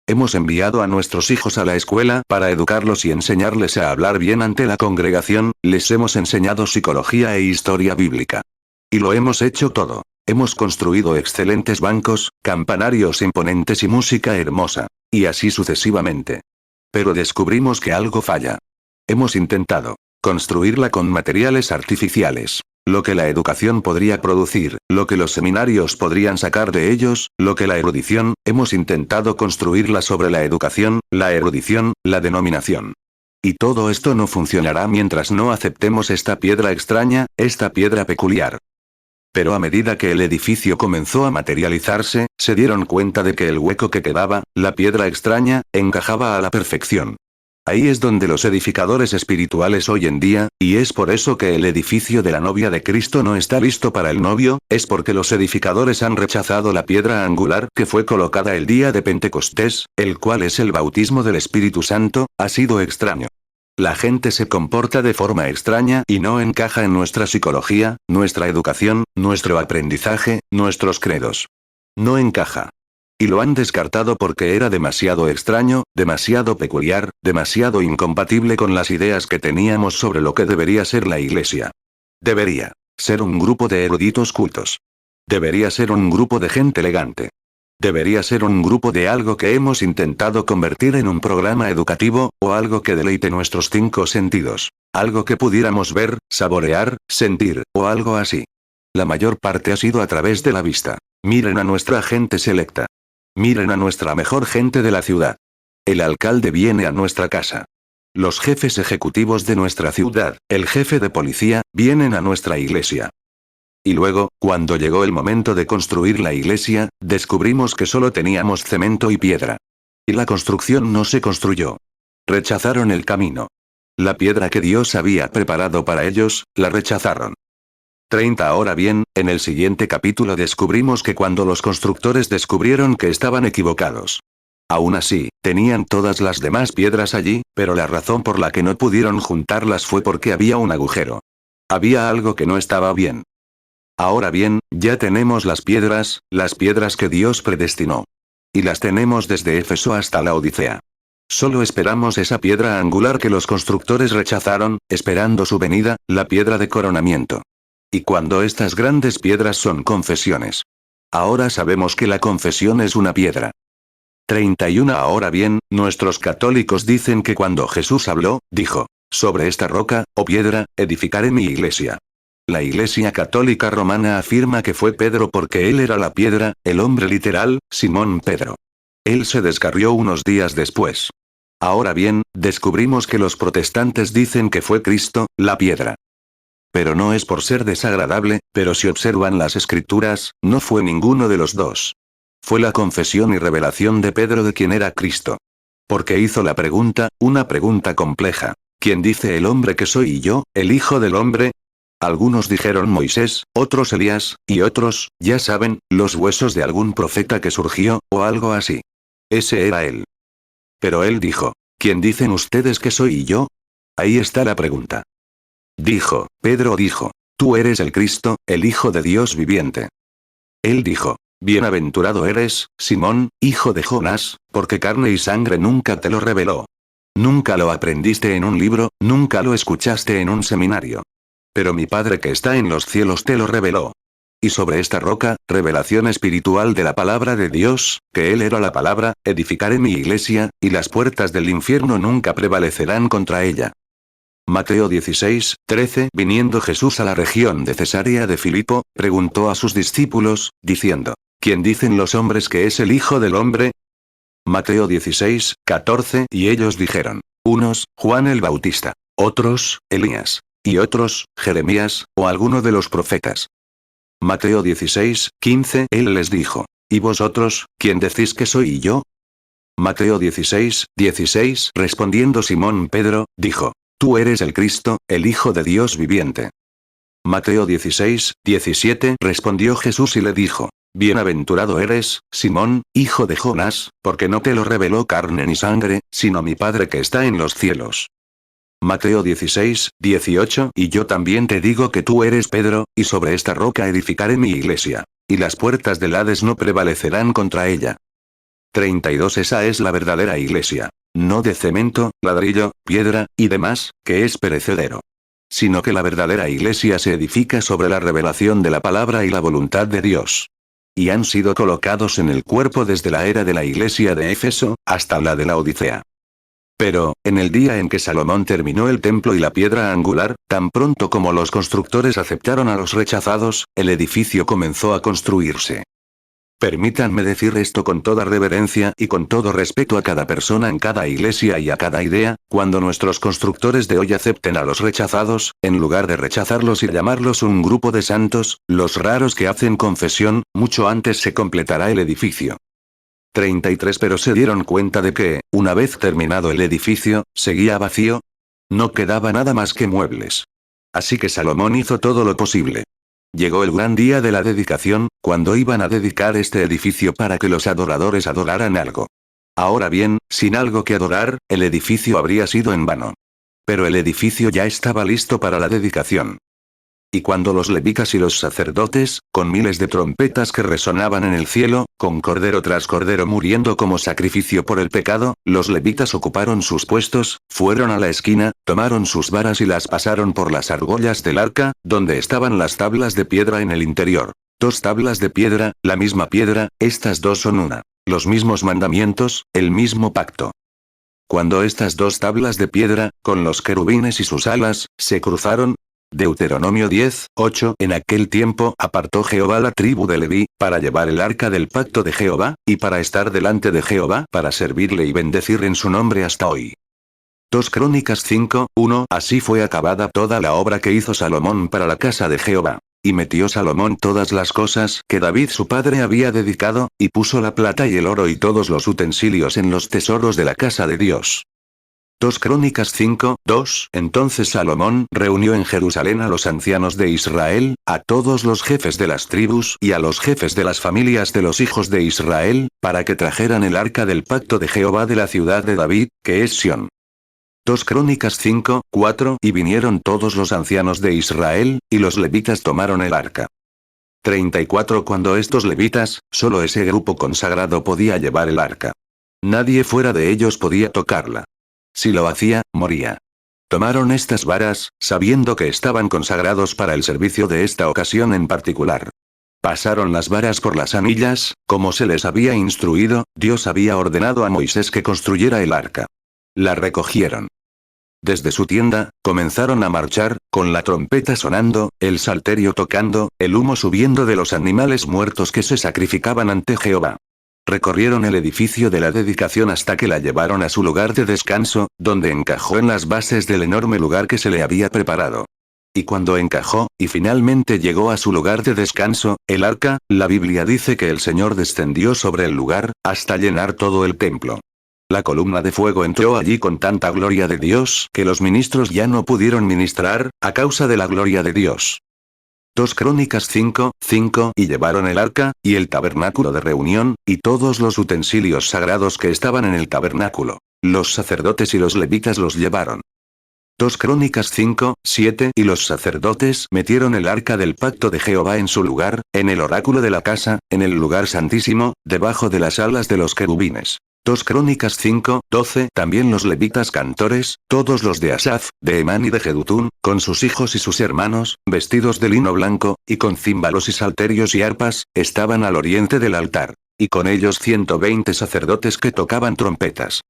Hemos enviado a nuestros hijos a la escuela para educarlos y enseñarles a hablar bien ante la congregación, les hemos enseñado psicología e historia bíblica. Y lo hemos hecho todo. Hemos construido excelentes bancos, campanarios imponentes y música hermosa. Y así sucesivamente. Pero descubrimos que algo falla. Hemos intentado construirla con materiales artificiales. Lo que la educación podría producir, lo que los seminarios podrían sacar de ellos, lo que la erudición, hemos intentado construirla sobre la educación, la erudición, la denominación. Y todo esto no funcionará mientras no aceptemos esta piedra extraña, esta piedra peculiar. Pero a medida que el edificio comenzó a materializarse, se dieron cuenta de que el hueco que quedaba, la piedra extraña, encajaba a la perfección. Ahí es donde los edificadores espirituales hoy en día, y es por eso que el edificio de la novia de Cristo no está listo para el novio, es porque los edificadores han rechazado la piedra angular que fue colocada el día de Pentecostés, el cual es el bautismo del Espíritu Santo, ha sido extraño. La gente se comporta de forma extraña y no encaja en nuestra psicología, nuestra educación, nuestro aprendizaje, nuestros credos. No encaja. Y lo han descartado porque era demasiado extraño, demasiado peculiar, demasiado incompatible con las ideas que teníamos sobre lo que debería ser la iglesia. Debería ser un grupo de eruditos cultos. Debería ser un grupo de gente elegante. Debería ser un grupo de algo que hemos intentado convertir en un programa educativo, o algo que deleite nuestros 5 sentidos. Algo que pudiéramos ver, saborear, sentir, o algo así. La mayor parte ha sido a través de la vista. Miren a nuestra gente selecta. Miren a nuestra mejor gente de la ciudad. El alcalde viene a nuestra casa. Los jefes ejecutivos de nuestra ciudad, el jefe de policía, vienen a nuestra iglesia. Y luego, cuando llegó el momento de construir la iglesia, descubrimos que solo teníamos cemento y piedra. Y la construcción no se construyó. Rechazaron el camino. La piedra que Dios había preparado para ellos, la rechazaron. 30. Ahora bien, en el siguiente capítulo descubrimos que cuando los constructores descubrieron que estaban equivocados. Aún así, tenían todas las demás piedras allí, pero la razón por la que no pudieron juntarlas fue porque había un agujero. Había algo que no estaba bien. Ahora bien, ya tenemos las piedras que Dios predestinó. Y las tenemos desde Éfeso hasta la Odisea. Solo esperamos esa piedra angular que los constructores rechazaron, esperando su venida, la piedra de coronamiento. Y cuando estas grandes piedras son confesiones. Ahora sabemos que la confesión es una piedra. 31. Ahora bien, nuestros católicos dicen que cuando Jesús habló, dijo: sobre esta roca, o piedra, edificaré mi iglesia. La Iglesia Católica Romana afirma que fue Pedro porque él era la piedra, el hombre literal, Simón Pedro. Él se descarrió unos días después. Ahora bien, descubrimos que los protestantes dicen que fue Cristo, la piedra. Pero no es por ser desagradable, pero si observan las escrituras, no fue ninguno de los dos. Fue la confesión y revelación de Pedro de quién era Cristo. Porque hizo la pregunta, una pregunta compleja. ¿Quién dice el hombre que soy yo, el Hijo del Hombre? Algunos dijeron Moisés, otros Elías, y otros, ya saben, los huesos de algún profeta que surgió, o algo así. Ese era él. Pero él dijo: ¿quién dicen ustedes que soy yo? Ahí está la pregunta. Pedro dijo: tú eres el Cristo, el Hijo de Dios viviente. Él dijo: bienaventurado eres, Simón, hijo de Jonás, porque carne y sangre nunca te lo reveló. Nunca lo aprendiste en un libro, nunca lo escuchaste en un seminario. Pero mi Padre que está en los cielos te lo reveló. Y sobre esta roca, revelación espiritual de la palabra de Dios, que Él era la palabra, edificaré mi iglesia, y las puertas del infierno nunca prevalecerán contra ella. Mateo 16, 13. Viniendo Jesús a la región de Cesarea de Filipo, preguntó a sus discípulos, diciendo: ¿quién dicen los hombres que es el Hijo del Hombre? Mateo 16, 14. Y ellos dijeron: unos, Juan el Bautista; otros, Elías; y otros, Jeremías, o alguno de los profetas. Mateo 16:15. Él les dijo: ¿Y vosotros, quién decís que soy yo? Mateo 16:16. Respondiendo Simón Pedro, dijo: Tú eres el Cristo, el Hijo de Dios viviente. Mateo 16:17. Respondió Jesús y le dijo: Bienaventurado eres, Simón, hijo de Jonás, porque no te lo reveló carne ni sangre, sino mi Padre que está en los cielos. Mateo 16:18. Y yo también te digo que tú eres Pedro, y sobre esta roca edificaré mi iglesia. Y las puertas del Hades no prevalecerán contra ella. 32. Esa es la verdadera iglesia. No de cemento, ladrillo, piedra, y demás, que es perecedero. Sino que la verdadera iglesia se edifica sobre la revelación de la palabra y la voluntad de Dios. Y han sido colocados en el cuerpo desde la era de la iglesia de Éfeso, hasta la de la Odisea. Pero, en el día en que Salomón terminó el templo y la piedra angular, tan pronto como los constructores aceptaron a los rechazados, el edificio comenzó a construirse. Permítanme decir esto con toda reverencia y con todo respeto a cada persona en cada iglesia y a cada idea: cuando nuestros constructores de hoy acepten a los rechazados, en lugar de rechazarlos y llamarlos un grupo de santos, los raros que hacen confesión, mucho antes se completará el edificio. 33. Pero se dieron cuenta de que, una vez terminado el edificio, seguía vacío. No quedaba nada más que muebles. Así que Salomón hizo todo lo posible. Llegó el gran día de la dedicación, cuando iban a dedicar este edificio para que los adoradores adoraran algo. Ahora bien, sin algo que adorar, el edificio habría sido en vano. Pero el edificio ya estaba listo para la dedicación. Y cuando los levitas y los sacerdotes, con miles de trompetas que resonaban en el cielo, con cordero tras cordero muriendo como sacrificio por el pecado, los levitas ocuparon sus puestos, fueron a la esquina, tomaron sus varas y las pasaron por las argollas del arca, donde estaban las tablas de piedra en el interior. 2 tablas de piedra, la misma piedra, estas dos son una. Los mismos mandamientos, el mismo pacto. Cuando estas 2 tablas de piedra, con los querubines y sus alas, se cruzaron, Deuteronomio 10:8. En aquel tiempo apartó Jehová la tribu de Leví, para llevar el arca del pacto de Jehová, y para estar delante de Jehová, para servirle y bendecir en su nombre hasta hoy. 2 Crónicas 5:1. Así fue acabada toda la obra que hizo Salomón para la casa de Jehová. Y metió Salomón todas las cosas que David su padre había dedicado, y puso la plata y el oro y todos los utensilios en los tesoros de la casa de Dios. 2 Crónicas 5:2. Entonces Salomón reunió en Jerusalén a los ancianos de Israel, a todos los jefes de las tribus y a los jefes de las familias de los hijos de Israel, para que trajeran el arca del pacto de Jehová de la ciudad de David, que es Sión. 2 Crónicas 5:4. Y vinieron todos los ancianos de Israel, y los levitas tomaron el arca. 34. Cuando estos levitas, solo ese grupo consagrado podía llevar el arca. Nadie fuera de ellos podía tocarla. Si lo hacía, moría. Tomaron estas varas, sabiendo que estaban consagrados para el servicio de esta ocasión en particular. Pasaron las varas por las anillas, como se les había instruido. Dios había ordenado a Moisés que construyera el arca. La recogieron. Desde su tienda, comenzaron a marchar, con la trompeta sonando, el salterio tocando, el humo subiendo de los animales muertos que se sacrificaban ante Jehová. Recorrieron el edificio de la dedicación hasta que la llevaron a su lugar de descanso, donde encajó en las bases del enorme lugar que se le había preparado. Y cuando encajó, y finalmente llegó a su lugar de descanso, el arca, la Biblia dice que el Señor descendió sobre el lugar, hasta llenar todo el templo. La columna de fuego entró allí con tanta gloria de Dios que los ministros ya no pudieron ministrar, a causa de la gloria de Dios. 2 Crónicas 5:5. Y llevaron el arca, y el tabernáculo de reunión, y todos los utensilios sagrados que estaban en el tabernáculo. Los sacerdotes y los levitas los llevaron. 2 Crónicas 5:7. Y los sacerdotes metieron el arca del pacto de Jehová en su lugar, en el oráculo de la casa, en el lugar santísimo, debajo de las alas de los querubines. 2 Crónicas 5:12. También los levitas cantores, todos los de Asaf, de Emán y de Jedutún, con sus hijos y sus hermanos, vestidos de lino blanco, y con címbalos y salterios y arpas, estaban al oriente del altar. Y con ellos 120 sacerdotes que tocaban trompetas.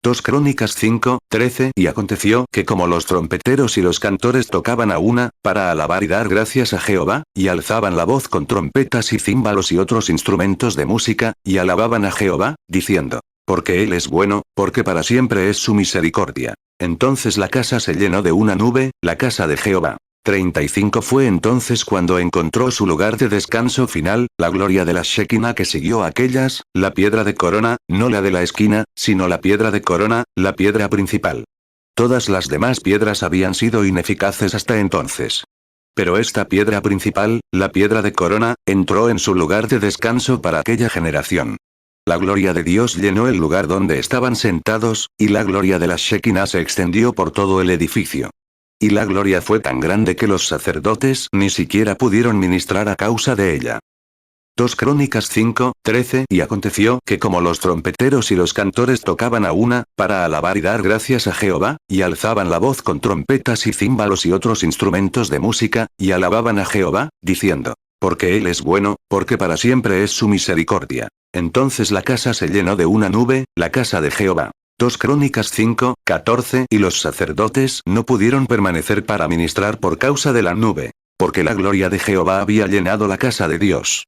2 Crónicas 5:13. Y aconteció que como los trompeteros y los cantores tocaban a una, para alabar y dar gracias a Jehová, y alzaban la voz con trompetas y címbalos y otros instrumentos de música, y alababan a Jehová, diciendo: porque Él es bueno, porque para siempre es su misericordia. Entonces la casa se llenó de una nube, la casa de Jehová. 35 Fue entonces cuando encontró su lugar de descanso final, la gloria de la Shekinah que siguió a aquellas, la piedra de corona, no la de la esquina, sino la piedra de corona, la piedra principal. Todas las demás piedras habían sido ineficaces hasta entonces. Pero esta piedra principal, la piedra de corona, entró en su lugar de descanso para aquella generación. La gloria de Dios llenó el lugar donde estaban sentados, y la gloria de la Shekinah se extendió por todo el edificio. Y la gloria fue tan grande que los sacerdotes ni siquiera pudieron ministrar a causa de ella. 2 Crónicas 5:13 Y aconteció que como los trompeteros y los cantores tocaban a una, para alabar y dar gracias a Jehová, y alzaban la voz con trompetas y címbalos y otros instrumentos de música, y alababan a Jehová, diciendo, porque Él es bueno, porque para siempre es su misericordia. Entonces la casa se llenó de una nube, la casa de Jehová. 2 Crónicas 5:14 Y los sacerdotes no pudieron permanecer para ministrar por causa de la nube, porque la gloria de Jehová había llenado la casa de Dios.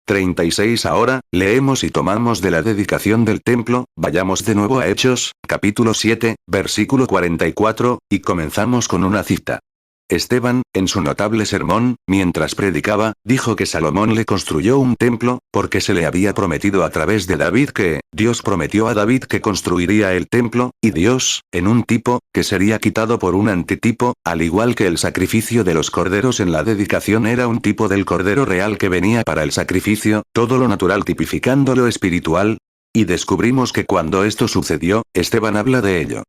36 Ahora, leemos y tomamos de la dedicación del templo, vayamos de nuevo a Hechos, capítulo 7, versículo 44, y comenzamos con una cita. Esteban, en su notable sermón, mientras predicaba, dijo que Salomón le construyó un templo, porque se le había prometido a través de David que, Dios prometió a David que construiría el templo, y Dios, en un tipo, que sería quitado por un antitipo, al igual que el sacrificio de los corderos en la dedicación era un tipo del cordero real que venía para el sacrificio, todo lo natural tipificando lo espiritual. Y descubrimos que cuando esto sucedió, Esteban habla de ello.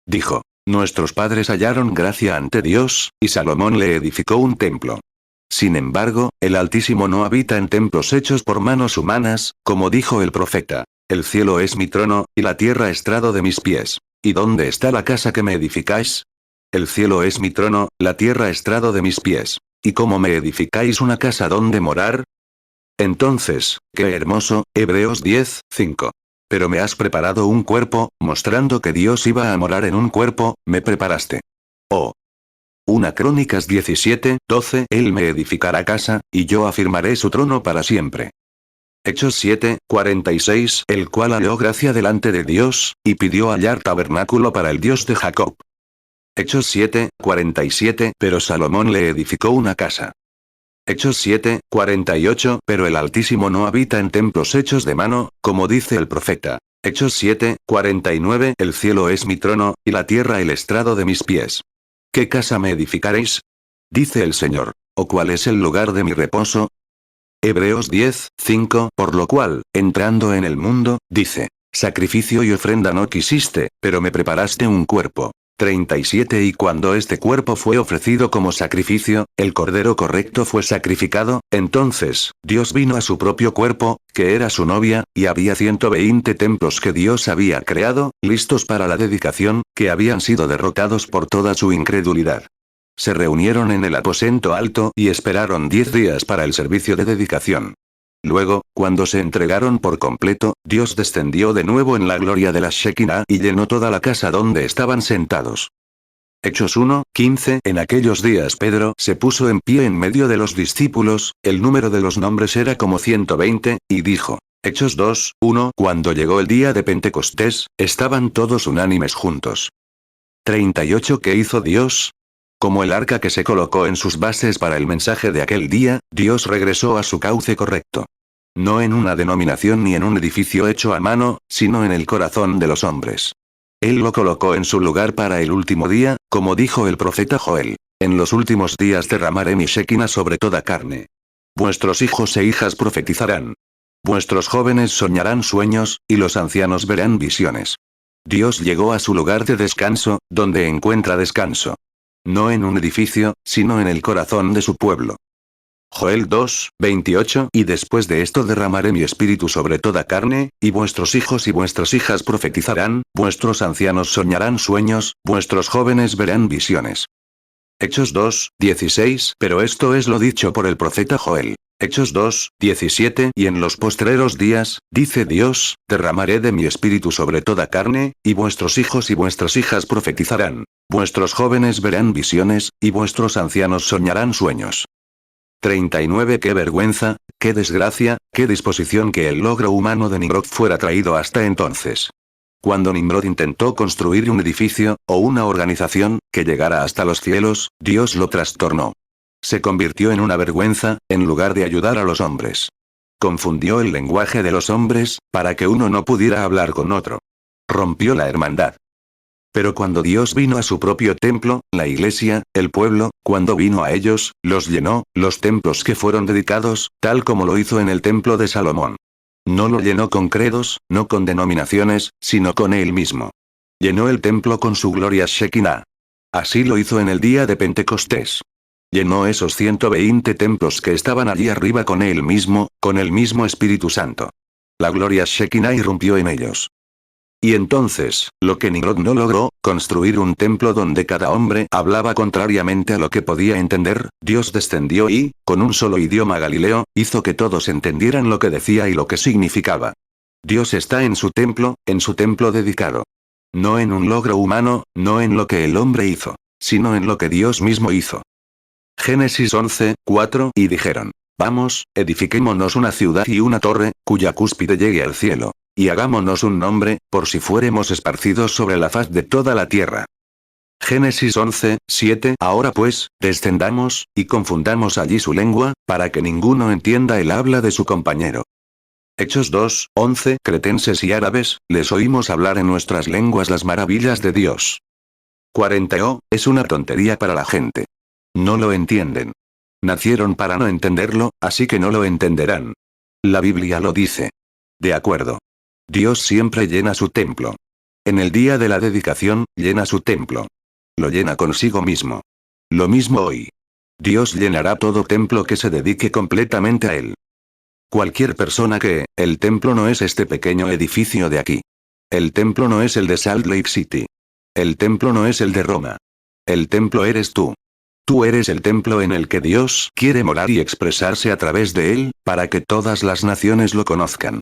Dijo, nuestros padres hallaron gracia ante Dios, y Salomón le edificó un templo. Sin embargo, el Altísimo no habita en templos hechos por manos humanas, como dijo el profeta. El cielo es mi trono, y la tierra estrado de mis pies. ¿Y dónde está la casa que me edificáis? El cielo es mi trono, la tierra estrado de mis pies. ¿Y cómo me edificáis una casa donde morar? Entonces, qué hermoso, Hebreos 10:5. Pero me has preparado un cuerpo, mostrando que Dios iba a morar en un cuerpo, me preparaste. Oh. 1 Crónicas 17:12 Él me edificará casa, y yo afirmaré su trono para siempre. Hechos 7:46 El cual halló gracia delante de Dios, y pidió hallar tabernáculo para el Dios de Jacob. Hechos 7:47 Pero Salomón le edificó una casa. Hechos 7:48 Pero el Altísimo no habita en templos hechos de mano, como dice el profeta. Hechos 7:49 El cielo es mi trono, y la tierra el estrado de mis pies. ¿Qué casa me edificaréis? Dice el Señor. ¿O cuál es el lugar de mi reposo? Hebreos 10:5 Por lo cual, entrando en el mundo, dice, sacrificio y ofrenda no quisiste, pero me preparaste un cuerpo. 37 Y cuando este cuerpo fue ofrecido como sacrificio, el cordero correcto fue sacrificado, entonces, Dios vino a su propio cuerpo, que era su novia, y había 120 templos que Dios había creado, listos para la dedicación, que habían sido derrotados por toda su incredulidad. Se reunieron en el aposento alto y esperaron 10 días para el servicio de dedicación. Luego, cuando se entregaron por completo, Dios descendió de nuevo en la gloria de la Shekinah y llenó toda la casa donde estaban sentados. Hechos 1:15 En aquellos días Pedro se puso en pie en medio de los discípulos, el número de los nombres era como 120, y dijo. Hechos 2:1 Cuando llegó el día de Pentecostés, estaban todos unánimes juntos. 38 ¿Qué hizo Dios? Como el arca que se colocó en sus bases para el mensaje de aquel día, Dios regresó a su cauce correcto. No en una denominación ni en un edificio hecho a mano, sino en el corazón de los hombres. Él lo colocó en su lugar para el último día, como dijo el profeta Joel. En los últimos días derramaré mi Shekinah sobre toda carne. Vuestros hijos e hijas profetizarán. Vuestros jóvenes soñarán sueños, y los ancianos verán visiones. Dios llegó a su lugar de descanso, donde encuentra descanso. No en un edificio, sino en el corazón de su pueblo. Joel 2:28 Y después de esto derramaré mi espíritu sobre toda carne, y vuestros hijos y vuestras hijas profetizarán, vuestros ancianos soñarán sueños, vuestros jóvenes verán visiones. Hechos 2:16 Pero esto es lo dicho por el profeta Joel. Hechos 2:17 Y en los postreros días, dice Dios, derramaré de mi espíritu sobre toda carne, y vuestros hijos y vuestras hijas profetizarán. Vuestros jóvenes verán visiones, y vuestros ancianos soñarán sueños. 39 Qué vergüenza, qué desgracia, qué disposición que el logro humano de Nimrod fuera traído hasta entonces. Cuando Nimrod intentó construir un edificio, o una organización, que llegara hasta los cielos, Dios lo trastornó. Se convirtió en una vergüenza, en lugar de ayudar a los hombres. Confundió el lenguaje de los hombres, para que uno no pudiera hablar con otro. Rompió la hermandad. Pero cuando Dios vino a su propio templo, la iglesia, el pueblo, cuando vino a ellos, los llenó, los templos que fueron dedicados, tal como lo hizo en el templo de Salomón. No lo llenó con credos, no con denominaciones, sino con él mismo. Llenó el templo con su gloria Shekinah. Así lo hizo en el día de Pentecostés. Llenó esos 120 templos que estaban allí arriba con él mismo, con el mismo Espíritu Santo. La gloria Shekinah irrumpió en ellos. Y entonces, lo que Nimrod no logró, construir un templo donde cada hombre hablaba contrariamente a lo que podía entender, Dios descendió y, con un solo idioma galileo, hizo que todos entendieran lo que decía y lo que significaba. Dios está en su templo dedicado. No en un logro humano, no en lo que el hombre hizo, sino en lo que Dios mismo hizo. Génesis 11, 4, y dijeron: Vamos, edifiquémonos una ciudad y una torre, cuya cúspide llegue al cielo. Y hagámonos un nombre, por si fuéremos esparcidos sobre la faz de toda la tierra. Génesis 11, 7. Ahora pues, descendamos, y confundamos allí su lengua, para que ninguno entienda el habla de su compañero. Hechos 2, 11. Cretenses y árabes, les oímos hablar en nuestras lenguas las maravillas de Dios. 40. Oh, es una tontería para la gente. No lo entienden. Nacieron para no entenderlo, así que no lo entenderán. La Biblia lo dice. De acuerdo. Dios siempre llena su templo. En el día de la dedicación, llena su templo. Lo llena consigo mismo. Lo mismo hoy. Dios llenará todo templo que se dedique completamente a Él. Cualquier persona el templo no es este pequeño edificio de aquí. El templo no es el de Salt Lake City. El templo no es el de Roma. El templo eres tú. Tú eres el templo en el que Dios quiere morar y expresarse a través de él, para que todas las naciones lo conozcan.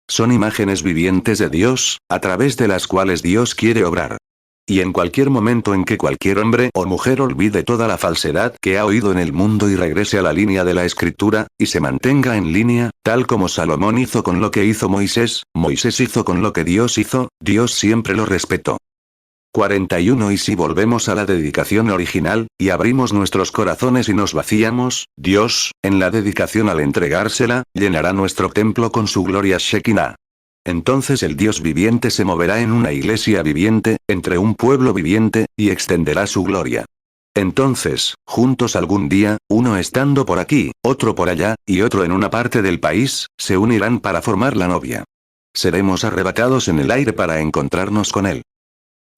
Son imágenes vivientes de Dios, a través de las cuales Dios quiere obrar. Y en cualquier momento en que cualquier hombre o mujer olvide toda la falsedad que ha oído en el mundo y regrese a la línea de la Escritura, y se mantenga en línea, tal como Salomón hizo con lo que hizo Moisés, Moisés hizo con lo que Dios hizo, Dios siempre lo respetó. 41. Y si volvemos a la dedicación original, y abrimos nuestros corazones y nos vaciamos, Dios, en la dedicación al entregársela, llenará nuestro templo con su gloria Shekinah. Entonces el Dios viviente se moverá en una iglesia viviente, entre un pueblo viviente, y extenderá su gloria. Entonces, juntos algún día, uno estando por aquí, otro por allá, y otro en una parte del país, se unirán para formar la novia. Seremos arrebatados en el aire para encontrarnos con él.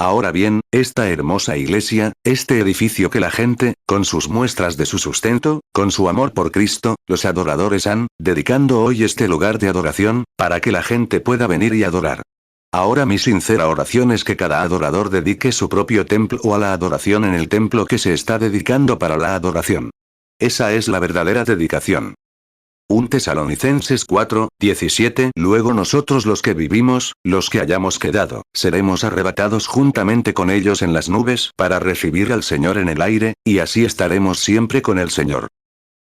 Ahora bien, esta hermosa iglesia, este edificio que la gente, con sus muestras de su sustento, con su amor por Cristo, los adoradores han, dedicando hoy este lugar de adoración, para que la gente pueda venir y adorar. Ahora mi sincera oración es que cada adorador dedique su propio templo a la adoración en el templo que se está dedicando para la adoración. Esa es la verdadera dedicación. 1 Tesalonicenses 4, 17. Luego nosotros los que vivimos, los que hayamos quedado, seremos arrebatados juntamente con ellos en las nubes para recibir al Señor en el aire, y así estaremos siempre con el Señor.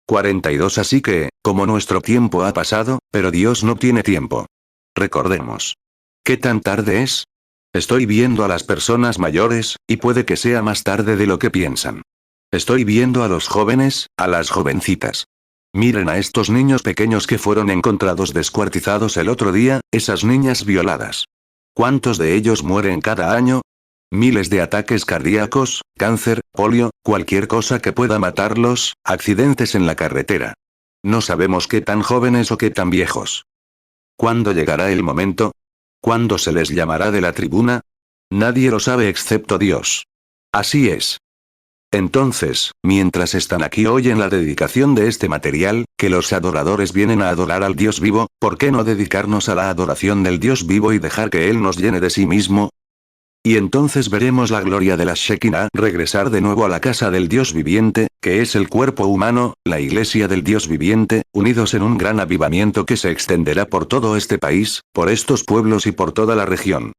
42. Así que, como nuestro tiempo ha pasado, pero Dios no tiene tiempo. Recordemos. ¿Qué tan tarde es? Estoy viendo a las personas mayores, y puede que sea más tarde de lo que piensan. Estoy viendo a los jóvenes, a las jovencitas. Miren a estos niños pequeños que fueron encontrados descuartizados el otro día, esas niñas violadas. ¿Cuántos de ellos mueren cada año? Miles de ataques cardíacos, cáncer, polio, cualquier cosa que pueda matarlos, accidentes en la carretera. No sabemos qué tan jóvenes o qué tan viejos. ¿Cuándo llegará el momento? ¿Cuándo se les llamará de la tribuna? Nadie lo sabe excepto Dios. Así es. Entonces, mientras están aquí hoy en la dedicación de este material, que los adoradores vienen a adorar al Dios vivo, ¿por qué no dedicarnos a la adoración del Dios vivo y dejar que Él nos llene de sí mismo? Y entonces veremos la gloria de la Shekinah regresar de nuevo a la casa del Dios viviente, que es el cuerpo humano, la iglesia del Dios viviente, unidos en un gran avivamiento que se extenderá por todo este país, por estos pueblos y por toda la región.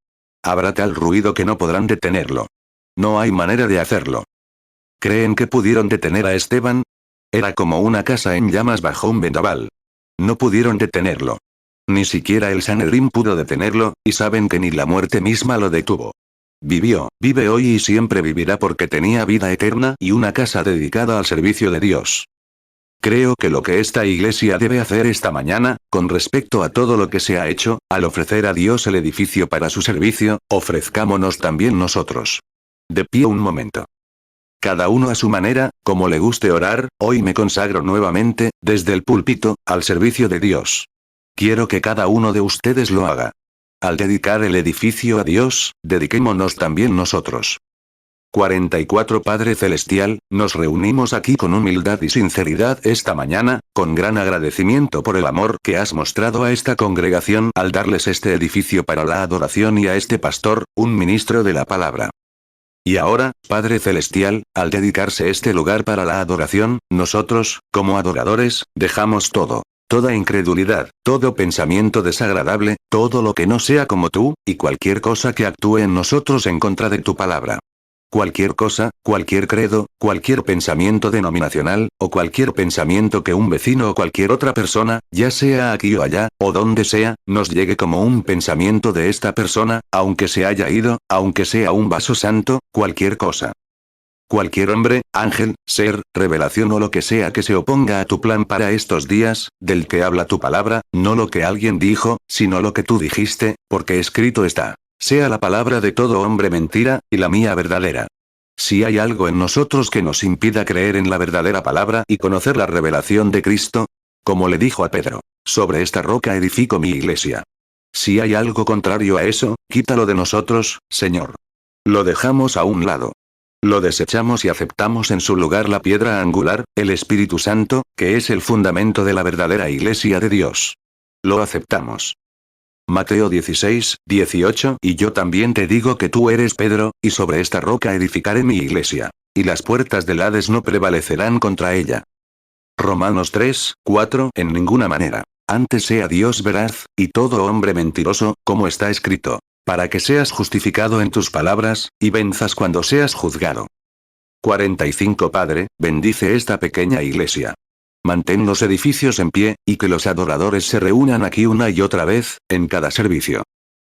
Habrá tal ruido que no podrán detenerlo. No hay manera de hacerlo. ¿Creen que pudieron detener a Esteban? Era como una casa en llamas bajo un vendaval. No pudieron detenerlo. Ni siquiera el Sanedrín pudo detenerlo, y saben que ni la muerte misma lo detuvo. Vivió, vive hoy y siempre vivirá porque tenía vida eterna y una casa dedicada al servicio de Dios. Creo que lo que esta iglesia debe hacer esta mañana, con respecto a todo lo que se ha hecho, al ofrecer a Dios el edificio para su servicio, ofrezcámonos también nosotros. De pie un momento. Cada uno a su manera, como le guste orar, hoy me consagro nuevamente, desde el púlpito, al servicio de Dios. Quiero que cada uno de ustedes lo haga. Al dedicar el edificio a Dios, dediquémonos también nosotros. 44 Padre Celestial, nos reunimos aquí con humildad y sinceridad esta mañana, con gran agradecimiento por el amor que has mostrado a esta congregación al darles este edificio para la adoración y a este pastor, un ministro de la palabra. Y ahora, Padre Celestial, al dedicarse este lugar para la adoración, nosotros, como adoradores, dejamos todo. Toda incredulidad, todo pensamiento desagradable, todo lo que no sea como tú, y cualquier cosa que actúe en nosotros en contra de tu palabra. Cualquier cosa, cualquier credo, cualquier pensamiento denominacional, o cualquier pensamiento que un vecino o cualquier otra persona, ya sea aquí o allá, o donde sea, nos llegue como un pensamiento de esta persona, aunque se haya ido, aunque sea un vaso santo, cualquier cosa. Cualquier hombre, ángel, ser, revelación o lo que sea que se oponga a tu plan para estos días, del que habla tu palabra, no lo que alguien dijo, sino lo que tú dijiste, porque escrito está. Sea la palabra de todo hombre mentira, y la mía verdadera. Si hay algo en nosotros que nos impida creer en la verdadera palabra y conocer la revelación de Cristo, como le dijo a Pedro, sobre esta roca edifico mi iglesia. Si hay algo contrario a eso, quítalo de nosotros, Señor. Lo dejamos a un lado. Lo desechamos y aceptamos en su lugar la piedra angular, el Espíritu Santo, que es el fundamento de la verdadera iglesia de Dios. Lo aceptamos. Mateo 16, 18 Y yo también te digo que tú eres Pedro, y sobre esta roca edificaré mi iglesia. Y las puertas del Hades no prevalecerán contra ella. Romanos 3, 4 En ninguna manera. Antes sea Dios veraz, y todo hombre mentiroso, como está escrito. Para que seas justificado en tus palabras, y venzas cuando seas juzgado. 45 Padre, bendice esta pequeña iglesia. Mantén los edificios en pie, y que los adoradores se reúnan aquí una y otra vez, en cada servicio.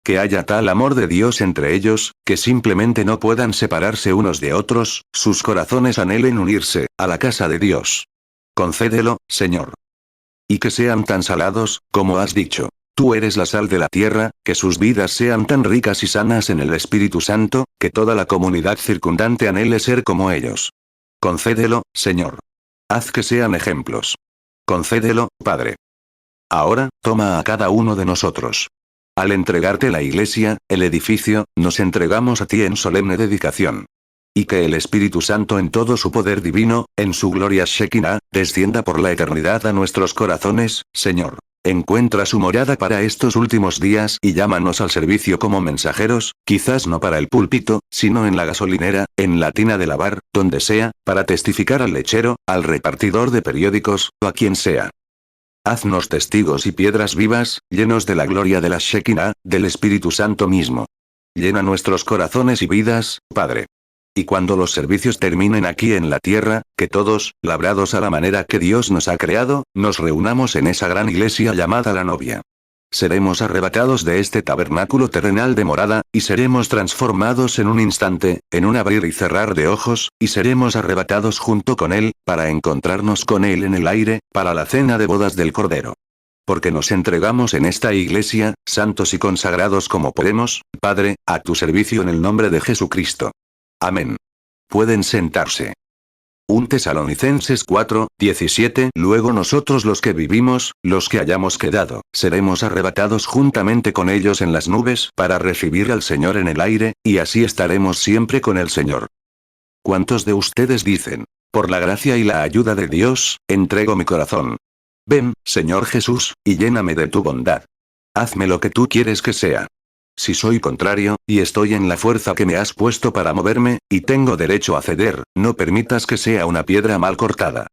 Que haya tal amor de Dios entre ellos, que simplemente no puedan separarse unos de otros, sus corazones anhelen unirse, a la casa de Dios. Concédelo, Señor. Y que sean tan salados, como has dicho. Tú eres la sal de la tierra, que sus vidas sean tan ricas y sanas en el Espíritu Santo, que toda la comunidad circundante anhele ser como ellos. Concédelo, Señor. Haz que sean ejemplos. Concédelo, Padre. Ahora, toma a cada uno de nosotros. Al entregarte la iglesia, el edificio, nos entregamos a ti en solemne dedicación. Y que el Espíritu Santo en todo su poder divino, en su gloria Shekinah, descienda por la eternidad a nuestros corazones, Señor. Encuentra su morada para estos últimos días y llámanos al servicio como mensajeros, quizás no para el púlpito, sino en la gasolinera, en la tina de lavar, donde sea, para testificar al lechero, al repartidor de periódicos, o a quien sea. Haznos testigos y piedras vivas, llenos de la gloria de la Shekinah, del Espíritu Santo mismo. Llena nuestros corazones y vidas, Padre. Y cuando los servicios terminen aquí en la tierra, que todos, labrados a la manera que Dios nos ha creado, nos reunamos en esa gran iglesia llamada la novia. Seremos arrebatados de este tabernáculo terrenal de morada, y seremos transformados en un instante, en un abrir y cerrar de ojos, y seremos arrebatados junto con Él, para encontrarnos con Él en el aire, para la cena de bodas del Cordero. Porque nos entregamos en esta iglesia, santos y consagrados como podemos, Padre, a tu servicio en el nombre de Jesucristo. Amén. Pueden sentarse. 1 Tesalonicenses 4, 17 Luego nosotros los que vivimos, los que hayamos quedado, seremos arrebatados juntamente con ellos en las nubes para recibir al Señor en el aire, y así estaremos siempre con el Señor. ¿Cuántos de ustedes dicen, por la gracia y la ayuda de Dios, entrego mi corazón? Ven, Señor Jesús, y lléname de tu bondad. Hazme lo que tú quieres que sea. Si soy contrario, y estoy en la fuerza que me has puesto para moverme, y tengo derecho a ceder, no permitas que sea una piedra mal cortada.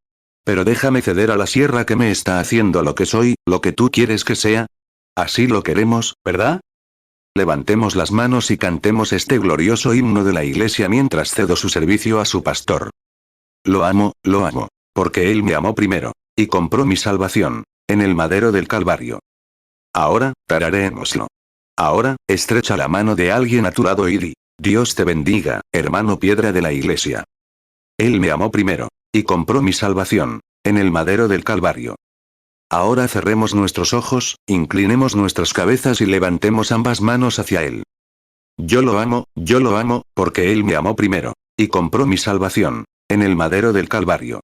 Pero déjame ceder a la sierra que me está haciendo lo que soy, lo que tú quieres que sea. Así lo queremos, ¿verdad? Levantemos las manos y cantemos este glorioso himno de la iglesia mientras cedo su servicio a su pastor. Lo amo, porque él me amó primero, y compró mi salvación, en el madero del Calvario. Ahora, tararémoslo. Ahora, estrecha la mano de alguien a tu lado y di: Dios te bendiga, hermano piedra de la iglesia. Él me amó primero. Y compró mi salvación. En el madero del Calvario. Ahora cerremos nuestros ojos, inclinemos nuestras cabezas y levantemos ambas manos hacia Él. Yo lo amo, porque Él me amó primero. Y compró mi salvación. En el madero del Calvario.